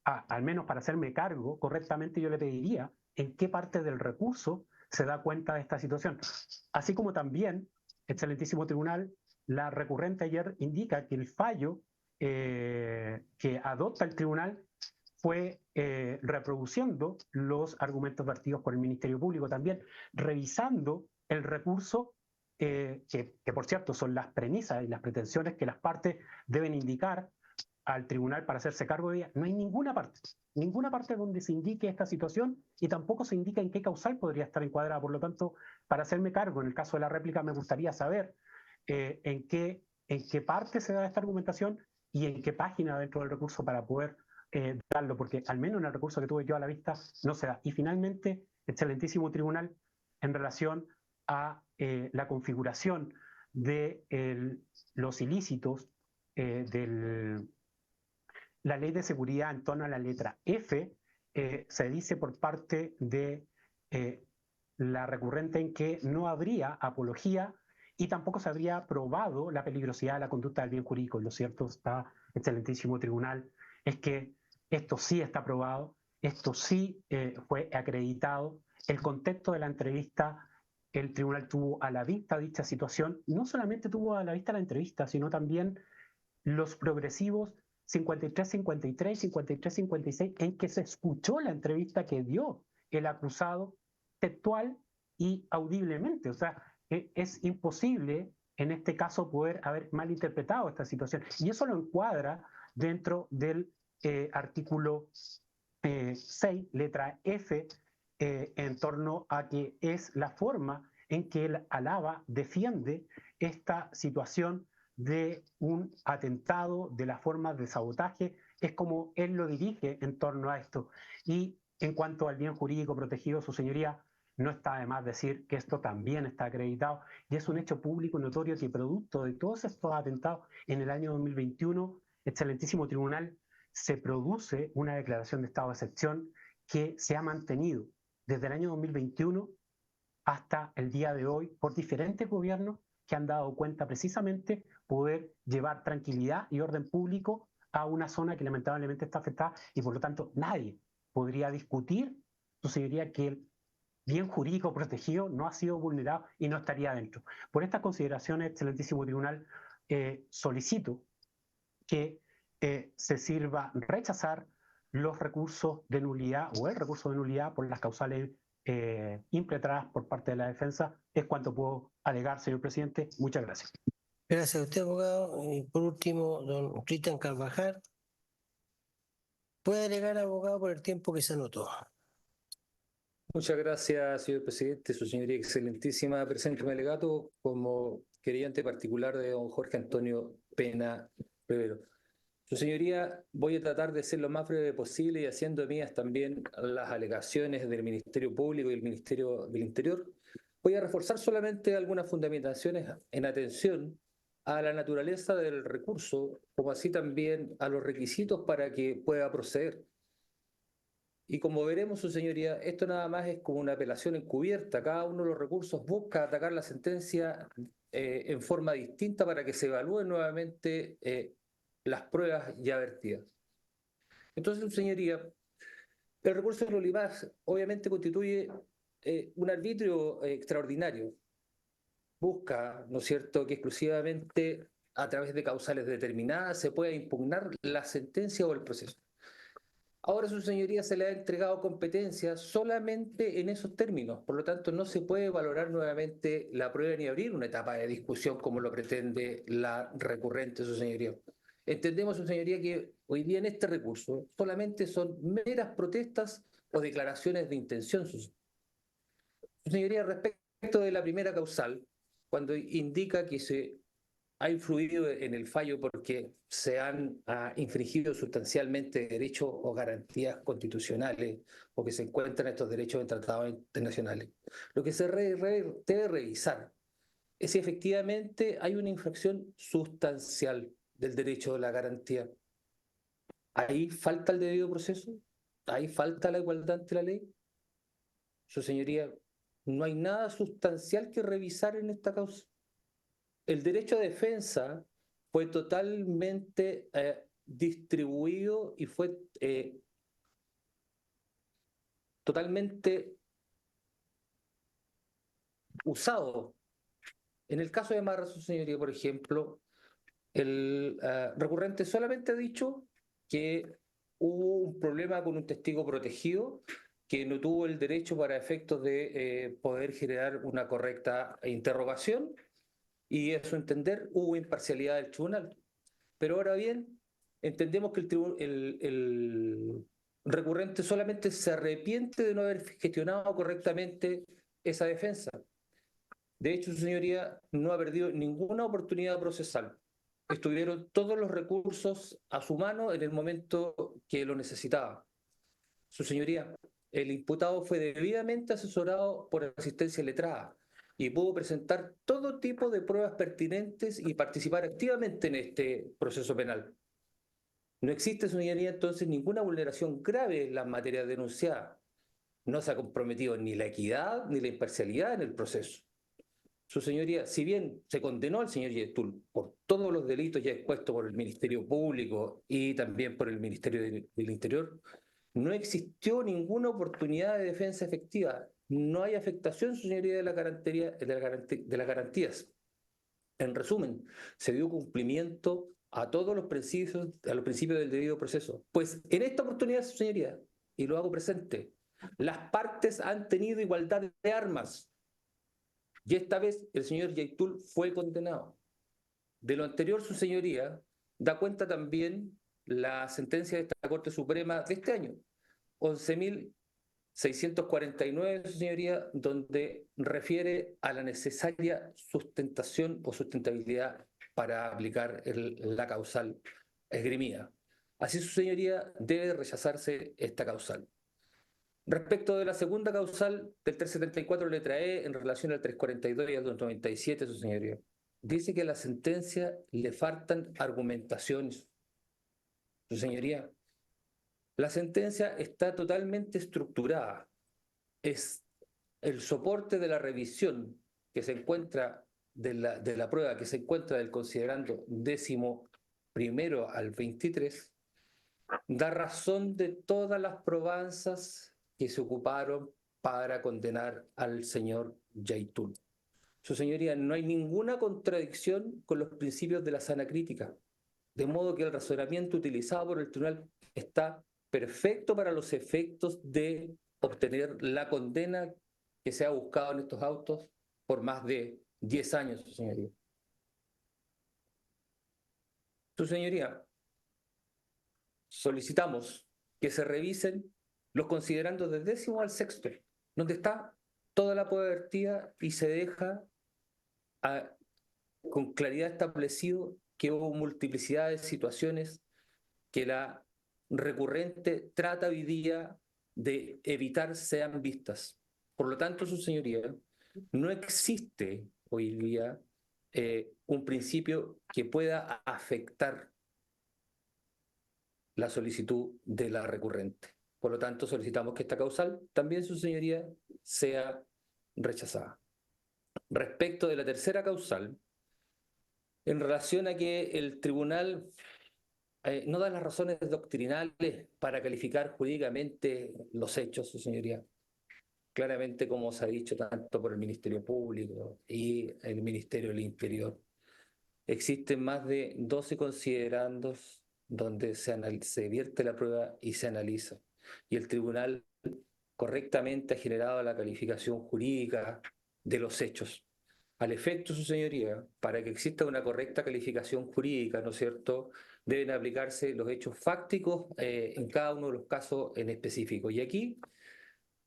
al menos para hacerme cargo correctamente, yo le pediría en qué parte del recurso se da cuenta de esta situación. Así como también, excelentísimo tribunal, la recurrente ayer indica que el fallo que adopta el tribunal fue reproduciendo los argumentos vertidos por el Ministerio Público, también revisando el recurso, que por cierto son las premisas y las pretensiones que las partes deben indicar al tribunal para hacerse cargo de ella. No hay ninguna parte donde se indique esta situación, y tampoco se indica en qué causal podría estar encuadrada. Por lo tanto, para hacerme cargo, en el caso de la réplica, me gustaría saber en qué parte se da esta argumentación y en qué página dentro del recurso para poder darlo, porque al menos en el recurso que tuve yo a la vista no se da. Y finalmente, excelentísimo tribunal, en relación a la configuración de los ilícitos la ley de seguridad en torno a la letra F, se dice por parte de la recurrente en que no habría apología y tampoco se habría probado la peligrosidad de la conducta del bien jurídico. Lo cierto está, excelentísimo tribunal, es que esto sí está probado, esto sí fue acreditado. El contexto de la entrevista, el tribunal tuvo a la vista dicha situación. No solamente tuvo a la vista la entrevista, sino también los progresivos 53-53, 53-56, en que se escuchó la entrevista que dio el acusado textual y audiblemente. O sea, es imposible en este caso poder haber malinterpretado esta situación. Y eso lo encuadra dentro del artículo 6, letra F, en torno a que es la forma en que él alaba, defiende esta situación de un atentado, de las formas de sabotaje, es como él lo dirige en torno a esto. Y en cuanto al bien jurídico protegido, su señoría, no está de más decir que esto también está acreditado y es un hecho público notorio que, producto de todos estos atentados en el año 2021, excelentísimo tribunal, se produce una declaración de estado de excepción que se ha mantenido desde el año 2021 hasta el día de hoy por diferentes gobiernos que han dado cuenta precisamente poder llevar tranquilidad y orden público a una zona que lamentablemente está afectada y por lo tanto nadie podría discutir, su señoría, que el bien jurídico protegido no ha sido vulnerado y no estaría dentro. Por estas consideraciones, excelentísimo tribunal, solicito que se sirva rechazar los recursos de nulidad o el recurso de nulidad por las causales impetradas por parte de la defensa. Es cuanto puedo alegar, señor presidente. Muchas gracias. Gracias a usted, abogado. Y por último, don Cristian Carvajal. Puede alegar, abogado, por el tiempo que se anotó. Muchas gracias, señor presidente. Su señoría excelentísima, presente mi alegato como querellante particular de don Jorge Antonio Pena Rivero. Su señoría, voy a tratar de ser lo más breve posible y haciendo mías también las alegaciones del Ministerio Público y el Ministerio del Interior. Voy a reforzar solamente algunas fundamentaciones en atención a la naturaleza del recurso, como así también a los requisitos para que pueda proceder. Y como veremos, su señoría, esto nada más es como una apelación encubierta. Cada uno de los recursos busca atacar la sentencia en forma distinta para que se evalúen nuevamente las pruebas ya vertidas. Entonces, su señoría, el recurso de nulidad obviamente constituye un arbitrio extraordinario. Busca, ¿no es cierto?, que exclusivamente a través de causales determinadas se pueda impugnar la sentencia o el proceso. Ahora, su señoría, se le ha entregado competencia solamente en esos términos. Por lo tanto, no se puede valorar nuevamente la prueba ni abrir una etapa de discusión como lo pretende la recurrente, su señoría. Entendemos, su señoría, que hoy día en este recurso solamente son meras protestas o declaraciones de intención. Su señoría, respecto de la primera causal, cuando indica que se ha influido en el fallo porque se han infringido sustancialmente derechos o garantías constitucionales o que se encuentran estos derechos en tratados internacionales. Lo que se debe revisar es si efectivamente hay una infracción sustancial del derecho a la garantía. ¿Ahí falta el debido proceso? ¿Ahí falta la igualdad ante la ley? Su señoría, no hay nada sustancial que revisar en esta causa. El derecho a defensa fue totalmente distribuido y fue totalmente usado. En el caso de Marra, su señoría, por ejemplo, el recurrente solamente ha dicho que hubo un problema con un testigo protegido que no tuvo el derecho para efectos de poder generar una correcta interrogación, y a su entender hubo imparcialidad del tribunal. Pero ahora bien, entendemos que el recurrente solamente se arrepiente de no haber gestionado correctamente esa defensa. De hecho, su señoría no ha perdido ninguna oportunidad procesal. Estuvieron todos los recursos a su mano en el momento que lo necesitaba. Su señoría, el imputado fue debidamente asesorado por asistencia letrada y pudo presentar todo tipo de pruebas pertinentes y participar activamente en este proceso penal. No existe, su señoría, entonces ninguna vulneración grave en las materias denunciadas. No se ha comprometido ni la equidad ni la imparcialidad en el proceso. Su señoría, si bien se condenó al señor Yaitul por todos los delitos ya expuestos por el Ministerio Público y también por el Ministerio del Interior, no existió ninguna oportunidad de defensa efectiva. No hay afectación, su señoría, de las garantías. En resumen, se dio cumplimiento a todos los principios del debido proceso. Pues en esta oportunidad, su señoría, y lo hago presente, las partes han tenido igualdad de armas. Y esta vez el señor Yaitul fue condenado. De lo anterior, su señoría, da cuenta también la sentencia de esta Corte Suprema de este año, 11.649, su señoría, donde refiere a la necesaria sustentación o sustentabilidad para aplicar la causal esgrimida. Así, su señoría, debe rechazarse esta causal. Respecto de la segunda causal del 374 letra E en relación al 342 y al 297, su señoría, dice que a la sentencia le faltan argumentaciones. Su señoría, la sentencia está totalmente estructurada. Es el soporte de la revisión que se encuentra de la prueba que se encuentra del considerando 11º al 23, da razón de todas las probanzas que se ocuparon para condenar al señor Yaitul. Su señoría, no hay ninguna contradicción con los principios de la sana crítica, de modo que el razonamiento utilizado por el tribunal está perfecto para los efectos de obtener la condena que se ha buscado en estos autos por más de 10 años, su señoría. Su señoría, solicitamos que se revisen los considerandos del 10º al 6º, donde está toda la prueba vertida y se deja con claridad establecido que hubo multiplicidad de situaciones que la recurrente trata hoy día de evitar sean vistas. Por lo tanto, su señoría, no existe hoy día un principio que pueda afectar la solicitud de la recurrente. Por lo tanto, solicitamos que esta causal también, su señoría, sea rechazada. Respecto de la tercera causal, en relación a que el tribunal no da las razones doctrinales para calificar jurídicamente los hechos, su señoría. Claramente, como se ha dicho tanto por el Ministerio Público y el Ministerio del Interior, existen más de 12 considerandos donde se vierte la prueba y se analiza. Y el tribunal correctamente ha generado la calificación jurídica de los hechos. Al efecto, su señoría, para que exista una correcta calificación jurídica, ¿no es cierto?, deben aplicarse los hechos fácticos en cada uno de los casos en específico. Y aquí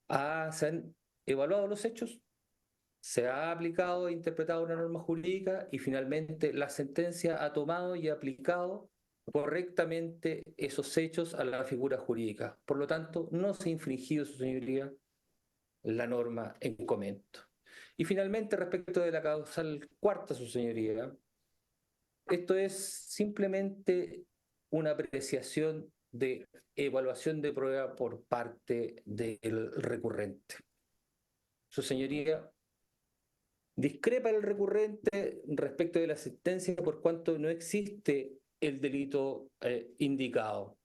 se han evaluado los hechos, se ha aplicado e interpretado una norma jurídica y finalmente la sentencia ha tomado y aplicado correctamente esos hechos a la figura jurídica. Por lo tanto, no se ha infringido, su señoría, la norma en comento. Y finalmente, respecto de la causal cuarta, su señoría, esto es simplemente una apreciación de evaluación de prueba por parte del recurrente. Su señoría, discrepa el recurrente respecto de la sentencia por cuanto no existe el delito indicado,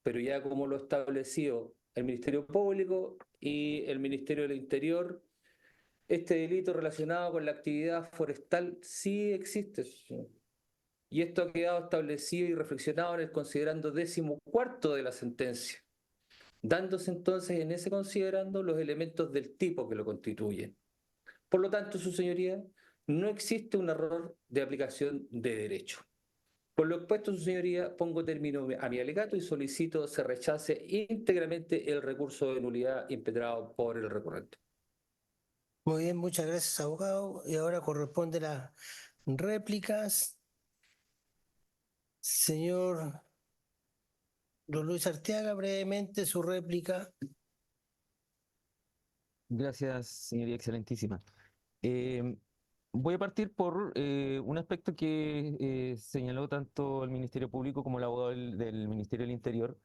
pero ya como lo estableció el Ministerio Público y el Ministerio del Interior, este delito relacionado con la actividad forestal sí existe. Y esto ha quedado establecido y reflexionado en el considerando 14º de la sentencia, dándose entonces en ese considerando los elementos del tipo que lo constituyen. Por lo tanto, su señoría, no existe un error de aplicación de derecho. Por lo expuesto, su señoría, pongo término a mi alegato y solicito se rechace íntegramente el recurso de nulidad impetrado por el recurrente. Muy bien, muchas gracias, abogado. Y ahora corresponde las réplicas. Señor don Luis Arteaga, brevemente su réplica. Gracias, señoría excelentísima. Voy a partir por un aspecto que señaló tanto el Ministerio Público como el abogado del Ministerio del Interior,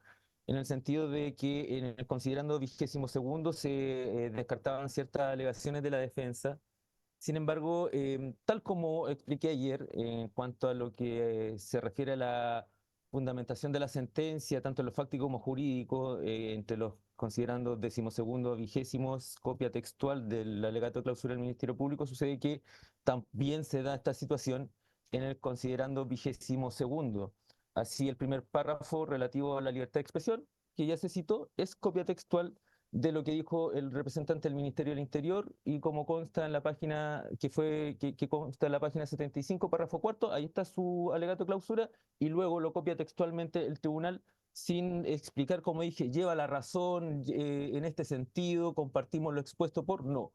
en el sentido de que en el considerando 22º se descartaban ciertas alegaciones de la defensa. Sin embargo, tal como expliqué ayer, en cuanto a lo que se refiere a la fundamentación de la sentencia, tanto en lo fáctico como jurídico, entre los considerando 12º, 20º, copia textual del alegato de clausura del Ministerio Público, sucede que también se da esta situación en el considerando 22º. Así, el primer párrafo relativo a la libertad de expresión, que ya se citó, es copia textual de lo que dijo el representante del Ministerio del Interior, y como consta en la página que consta en la página 75, párrafo 4, ahí está su alegato de clausura, y luego lo copia textualmente el tribunal sin explicar, como dije, lleva la razón en este sentido, compartimos lo expuesto por, no,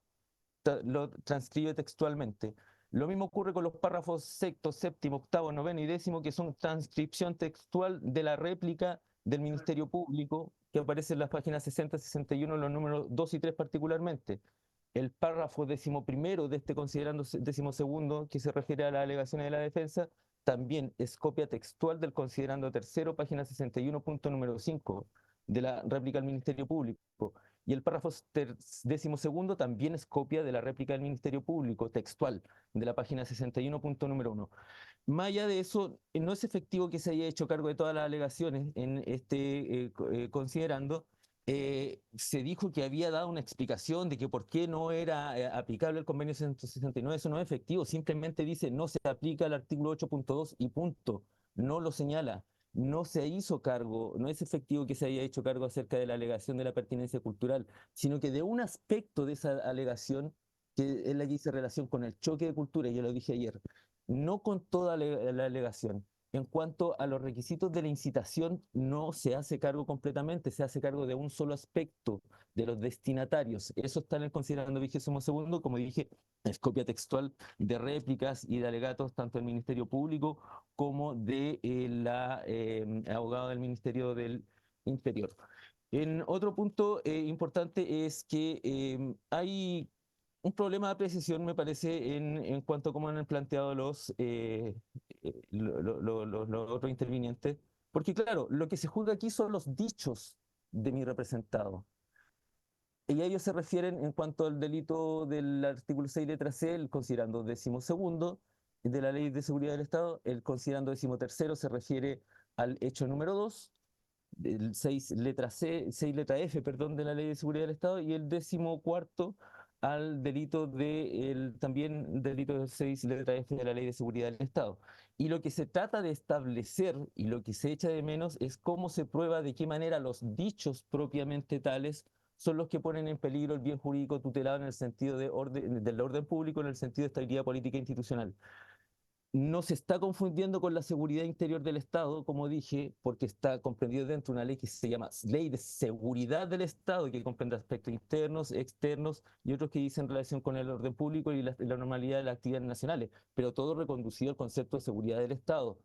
lo transcribe textualmente. Lo mismo ocurre con los párrafos 6º, 7º, 8º, 9º y 10º, que son transcripción textual de la réplica del Ministerio Público, que aparece en las páginas 60, 61, los números 2 y 3 particularmente. El párrafo 11º de este considerando 12º, que se refiere a las alegaciones de la defensa, también es copia textual del considerando 3º, página 61, punto número 5, de la réplica al Ministerio Público. Y el párrafo 12º también es copia de la réplica del Ministerio Público, textual, de la página 61, punto número 1. Más allá de eso, no es efectivo que se haya hecho cargo de todas las alegaciones en considerando. Se dijo que había dado una explicación de que por qué no era aplicable el convenio 169. Eso no es efectivo, simplemente dice no se aplica el artículo 8.2 y punto, no lo señala. No se hizo cargo, no es efectivo que se haya hecho cargo acerca de la alegación de la pertinencia cultural, sino que de un aspecto de esa alegación que es la que dice relación con el choque de cultura, yo lo dije ayer, no con toda la alegación. En cuanto a los requisitos de la incitación, no se hace cargo completamente, se hace cargo de un solo aspecto de los destinatarios. Eso está en el considerando 22º, como dije, es copia textual de réplicas y de alegatos tanto del Ministerio Público como de la abogada del Ministerio del Interior. En otro punto importante es que hay un problema de apreciación, me parece, en cuanto a cómo han planteado los otros intervinientes, porque claro, lo que se juzga aquí son los dichos de mi representado. Y a ellos se refieren en cuanto al delito del artículo 6, letra C, el considerando 12º de la Ley de Seguridad del Estado, el considerando 13º se refiere al hecho número 2, el 6 letra C, 6 letra F, perdón, de la Ley de Seguridad del Estado, y el 14º al delito también delito del 6 letra F de la Ley de Seguridad del Estado. Y lo que se trata de establecer y lo que se echa de menos es cómo se prueba de qué manera los dichos propiamente tales son los que ponen en peligro el bien jurídico tutelado en el sentido del orden público, en el sentido de estabilidad política e institucional. No se está confundiendo con la seguridad interior del Estado, como dije, porque está comprendido dentro de una ley que se llama Ley de Seguridad del Estado, que comprende aspectos internos, externos y otros que dicen relación con el orden público y la normalidad de las actividades nacionales, pero todo reconducido al concepto de seguridad del Estado.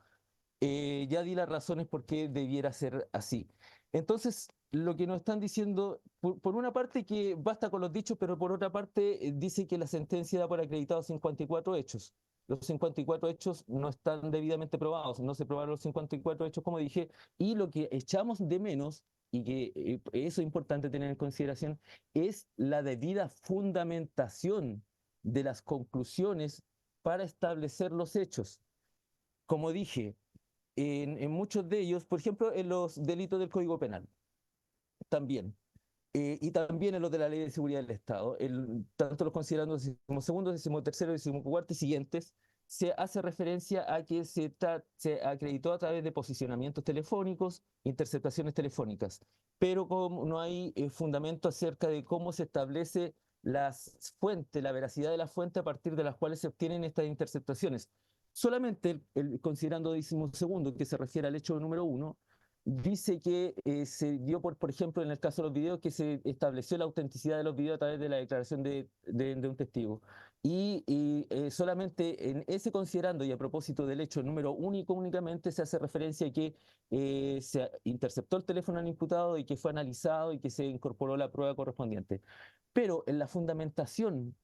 Ya di las razones por qué debiera ser así. Entonces, lo que nos están diciendo, por una parte que basta con los dichos, pero por otra parte dice que la sentencia da por acreditados 54 hechos. Los 54 hechos no están debidamente probados, no se probaron los 54 hechos, como dije, y lo que echamos de menos, y que eso es importante tener en consideración, es la debida fundamentación de las conclusiones para establecer los hechos. Como dije, en muchos de ellos, por ejemplo, en los delitos del Código Penal, también. Y también en los de la Ley de Seguridad del Estado, tanto los considerando 12º, 13º, 14º y siguientes, se hace referencia a que se acreditó a través de posicionamientos telefónicos, interceptaciones telefónicas, pero como no hay fundamento acerca de cómo se establece las fuentes, la veracidad de la fuente a partir de las cuales se obtienen estas interceptaciones. Solamente considerando 12º, que se refiere al hecho número 1, dice que se dio, por ejemplo, en el caso de los videos, que se estableció la autenticidad de los videos a través de la declaración de un testigo. Y solamente en ese considerando y a propósito del hecho número únicamente se hace referencia a que se interceptó el teléfono al imputado y que fue analizado y que se incorporó la prueba correspondiente. Pero en la fundamentación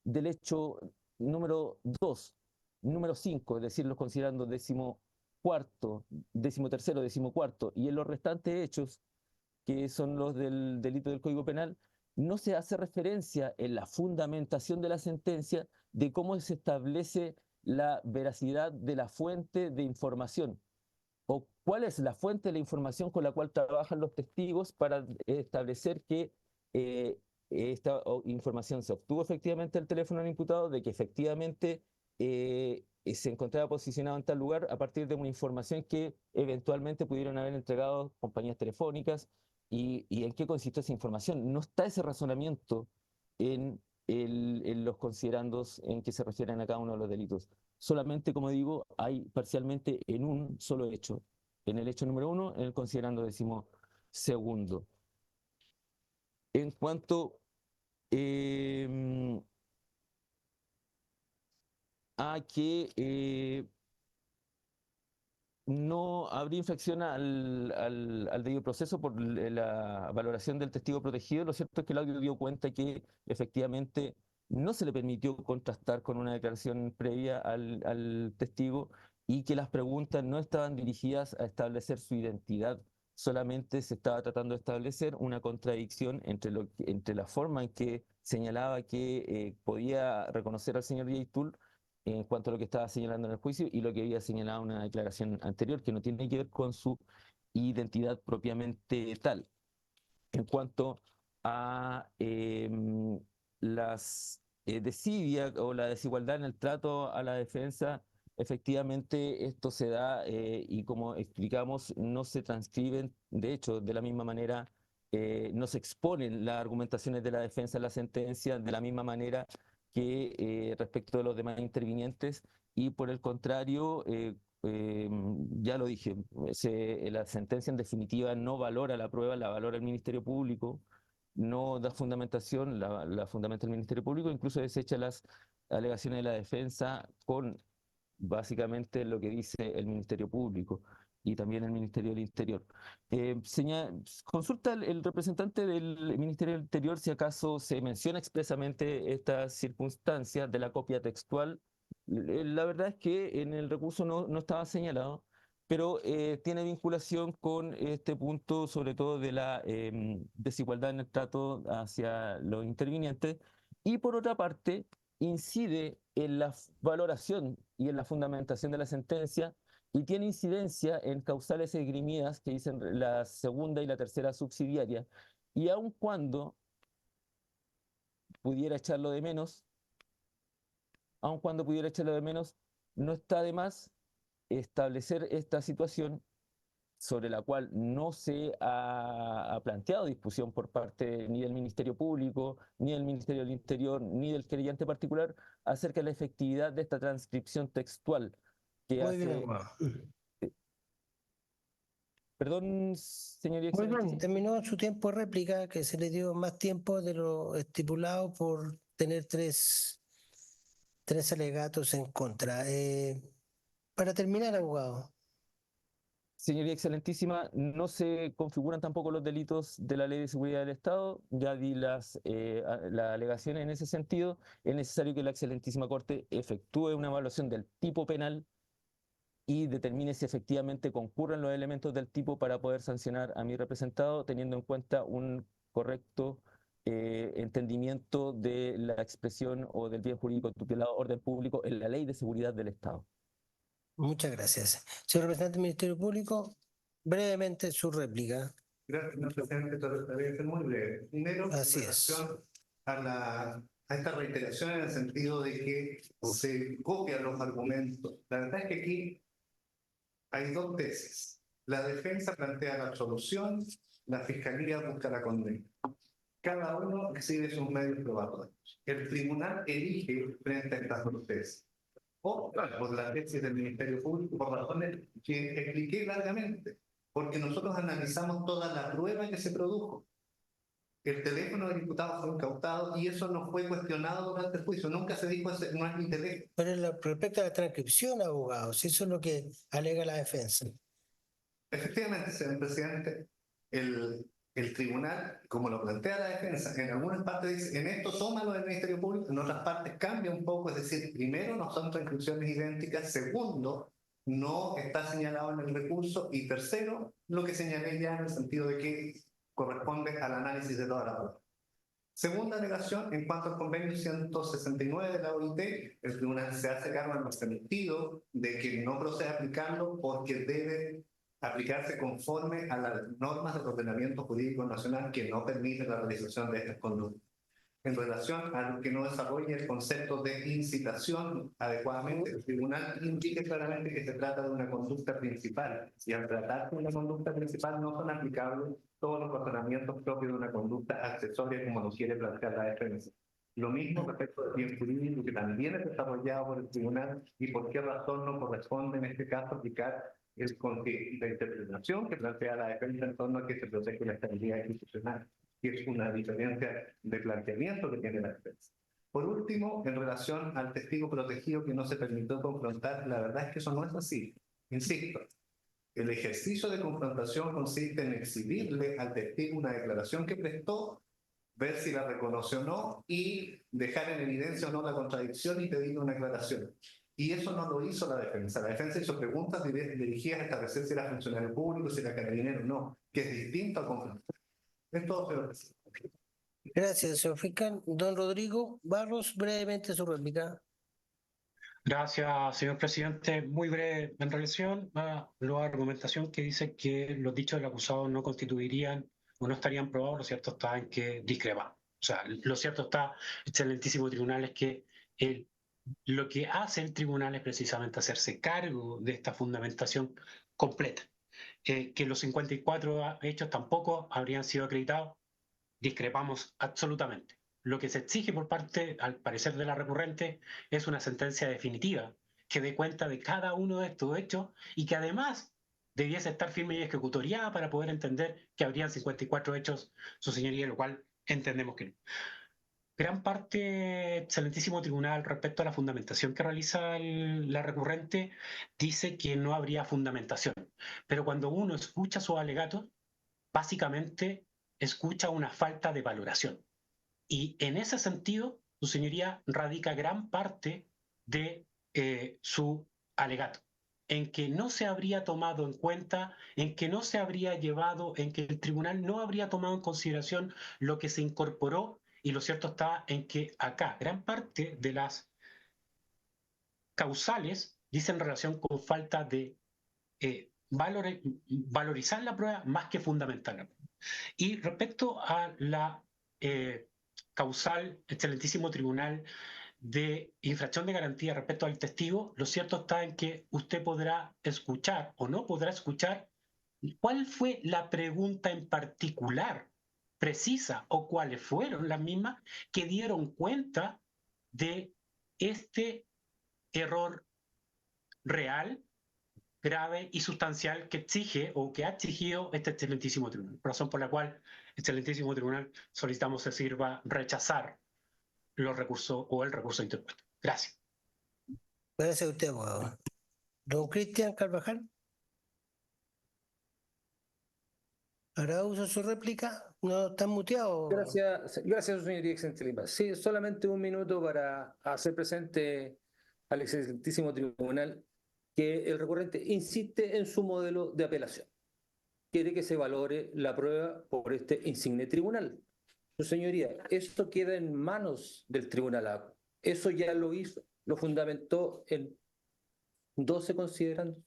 del hecho número 2, número 5, es decir, los considerando 14º, 13º, 14º, y en los restantes hechos, que son los del delito del Código Penal, no se hace referencia en la fundamentación de la sentencia de cómo se establece la veracidad de la fuente de información o cuál es la fuente de la información con la cual trabajan los testigos para establecer que esta información se obtuvo efectivamente del teléfono del imputado, de que efectivamente se encontraba posicionado en tal lugar a partir de una información que eventualmente pudieron haber entregado compañías telefónicas y en qué consistió esa información. No está ese razonamiento en los considerandos en que se refieren a cada uno de los delitos. Solamente, como digo, hay parcialmente en un solo hecho, en el hecho número 1, en el considerando 12º. En cuanto a que no habría infracción al debido proceso por la valoración del testigo protegido. Lo cierto es que el audio dio cuenta que efectivamente no se le permitió contrastar con una declaración previa al testigo y que las preguntas no estaban dirigidas a establecer su identidad, solamente se estaba tratando de establecer una contradicción entre la forma en que señalaba que podía reconocer al señor Yaitul en cuanto a lo que estaba señalando en el juicio y lo que había señalado en una declaración anterior, que no tiene que ver con su identidad propiamente tal. En cuanto a las desidia o la desigualdad en el trato a la defensa, efectivamente esto se da y como explicamos, no se transcriben, de hecho, de la misma manera, no se exponen las argumentaciones de la defensa en la sentencia de la misma manera que respecto de los demás intervinientes y por el contrario, ya lo dije, la sentencia en definitiva no valora la prueba, la valora el Ministerio Público, no da fundamentación, la fundamenta el Ministerio Público, incluso desecha las alegaciones de la defensa con básicamente lo que dice el Ministerio Público y también el Ministerio del Interior. Consulta el representante del Ministerio del Interior si acaso se menciona expresamente estas circunstancias de la copia textual. La verdad es que en el recurso no estaba señalado, pero tiene vinculación con este punto, sobre todo de la desigualdad en el trato hacia los intervinientes, y por otra parte, incide en la valoración y en la fundamentación de la sentencia y tiene incidencia en causales esgrimidas que dicen la segunda y la tercera subsidiaria, y aun cuando pudiera echarlo de menos, no está de más establecer esta situación sobre la cual no se ha planteado discusión por parte ni del Ministerio Público, ni del Ministerio del Interior, ni del querellante particular acerca de la efectividad de esta transcripción textual que Muy bien, hace... abogado. Perdón, señoría Muy bien, excelentísima. terminó su tiempo de réplica, que se le dio más tiempo de lo estipulado por tener tres alegatos en contra. Para terminar, abogado. Señoría excelentísima, no se configuran tampoco los delitos de la Ley de Seguridad del Estado, ya di las alegaciones en ese sentido. Es necesario que la excelentísima Corte efectúe una evaluación del tipo penal y determine si efectivamente concurren los elementos del tipo para poder sancionar a mi representado, teniendo en cuenta un correcto entendimiento de la expresión o del bien jurídico tutelado orden público en la Ley de Seguridad del Estado. Muchas gracias. Señor representante del Ministerio Público, brevemente su réplica. Gracias, señor presidente. Trataré de ser muy breve. Primero, Así en es. relación a esta reiteración en el sentido de que se copian los argumentos. La verdad es que aquí hay dos tesis. La defensa plantea la absolución, la fiscalía busca la condena. Cada uno exhibe sus medios probatorios. El tribunal elige frente a estas dos tesis. Opta por la tesis del Ministerio Público por razones que expliqué largamente, porque nosotros analizamos toda la prueba que se produjo. El teléfono del diputado fue incautado y eso no fue cuestionado durante el juicio. Nunca se dijo ese no es mi teléfono. Pero respecto a la transcripción, abogado, si eso es lo que alega la defensa. Efectivamente, señor presidente, el tribunal, como lo plantea la defensa, en algunas partes dice, en esto tómalo del Ministerio Público, en otras partes cambia un poco, es decir, primero no son transcripciones idénticas, segundo, no está señalado en el recurso, y tercero, lo que señalé ya en el sentido de que corresponde al análisis de toda la prueba. Segunda alegación, en cuanto al convenio 169 de la OIT, el tribunal se hace cargo en el sentido de que no procede a aplicarlo porque debe aplicarse conforme a las normas del ordenamiento jurídico nacional que no permiten la realización de estas conductas. En relación a que no desarrolle el concepto de incitación adecuadamente, el tribunal indica claramente que se trata de una conducta principal y al tratarse de una conducta principal no son aplicables todos los razonamientos propios de una conducta accesoria como lo quiere plantear la defensa. Lo mismo respecto del bien jurídico que también es desarrollado por el tribunal y por qué razón no corresponde en este caso aplicar la interpretación que plantea la defensa en torno a que se protege la estabilidad institucional, que es una diferencia de planteamiento que tiene la defensa. Por último, en relación al testigo protegido que no se permitió confrontar, la verdad es que eso no es así. Insisto, el ejercicio de confrontación consiste en exhibirle al testigo una declaración que prestó, ver si la reconoce o no y dejar en evidencia o no la contradicción y pedirle una aclaración. Y eso no lo hizo la defensa. La defensa hizo preguntas dirigidas a establecer si era funcionario público, si era carabinero o no, que es distinto a conflicto. Es todo, señor presidente. Gracias, señor Fiscal. Don Rodrigo Barros, brevemente su réplica. Gracias, señor presidente. Muy breve en relación a la argumentación que dice que los dichos del acusado no constituirían o no estarían probados, lo cierto está en que discrepa. O sea, lo cierto está, excelentísimo tribunal, es que lo que hace el tribunal es precisamente hacerse cargo de esta fundamentación completa. Que los 54 hechos tampoco habrían sido acreditados, discrepamos absolutamente. Lo que se exige por parte, al parecer, de la recurrente es una sentencia definitiva que dé cuenta de cada uno de estos hechos y que además debiese estar firme y ejecutoriada para poder entender que habrían 54 hechos, su señoría, lo cual entendemos que no. Gran parte, excelentísimo tribunal, respecto a la fundamentación que realiza la recurrente, dice que no habría fundamentación. Pero cuando uno escucha sus alegatos, básicamente escucha una falta de valoración. Y en ese sentido, su señoría radica gran parte de su alegato, en que no se habría tomado en cuenta, en que no se habría llevado, en que el tribunal no habría tomado en consideración lo que se incorporó, y lo cierto está en que acá gran parte de las causales dicen relación con falta de valorizar la prueba más que fundamentarla. Y respecto a la causal, excelentísimo tribunal, de infracción de garantía respecto al testigo, lo cierto está en que usted podrá escuchar o no podrá escuchar cuál fue la pregunta en particular, precisa, o cuáles fueron las mismas que dieron cuenta de este error real, grave y sustancial que exige o que ha exigido este excelentísimo tribunal. Razón por la cual, excelentísimo tribunal, solicitamos se sirva rechazar los recursos o el recurso interpuesto. Gracias. Gracias a usted, abogado. Don Cristian Carvajal. ¿Hará uso de su réplica? ¿No está muteado? Gracias, señoría excelente Lima. Sí, solamente un minuto para hacer presente al excelentísimo tribunal que el recurrente insiste en su modelo de apelación. Quiere que se valore la prueba por este insigne tribunal. Su señoría, esto queda en manos del tribunal. Eso ya lo hizo, lo fundamentó en 12 considerandos.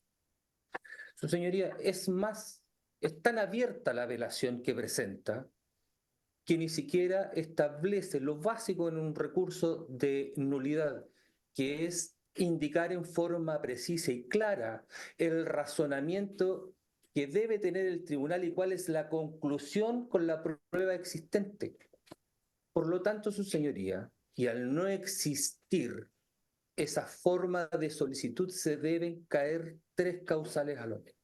Su señoría, es más, es tan abierta la apelación que presenta que ni siquiera establece lo básico en un recurso de nulidad, que es indicar en forma precisa y clara el razonamiento que debe tener el tribunal y cuál es la conclusión con la prueba existente. Por lo tanto, su señoría, y al no existir esa forma de solicitud, se deben caer 3 causales a lo menos.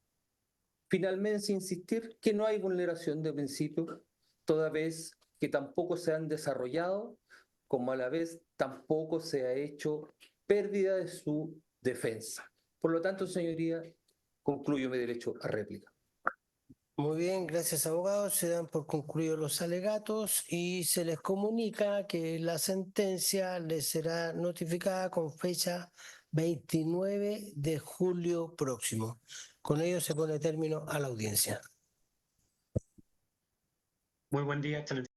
Finalmente, insistir que no hay vulneración de principio, toda vez que tampoco se han desarrollado, como a la vez tampoco se ha hecho pérdida de su defensa. Por lo tanto, señoría, concluyo mi derecho a réplica. Muy bien, gracias, abogado. Se dan por concluidos los alegatos y se les comunica que la sentencia les será notificada con fecha 29 de julio próximo. Con ello se pone término a la audiencia. Muy buen día, excelente.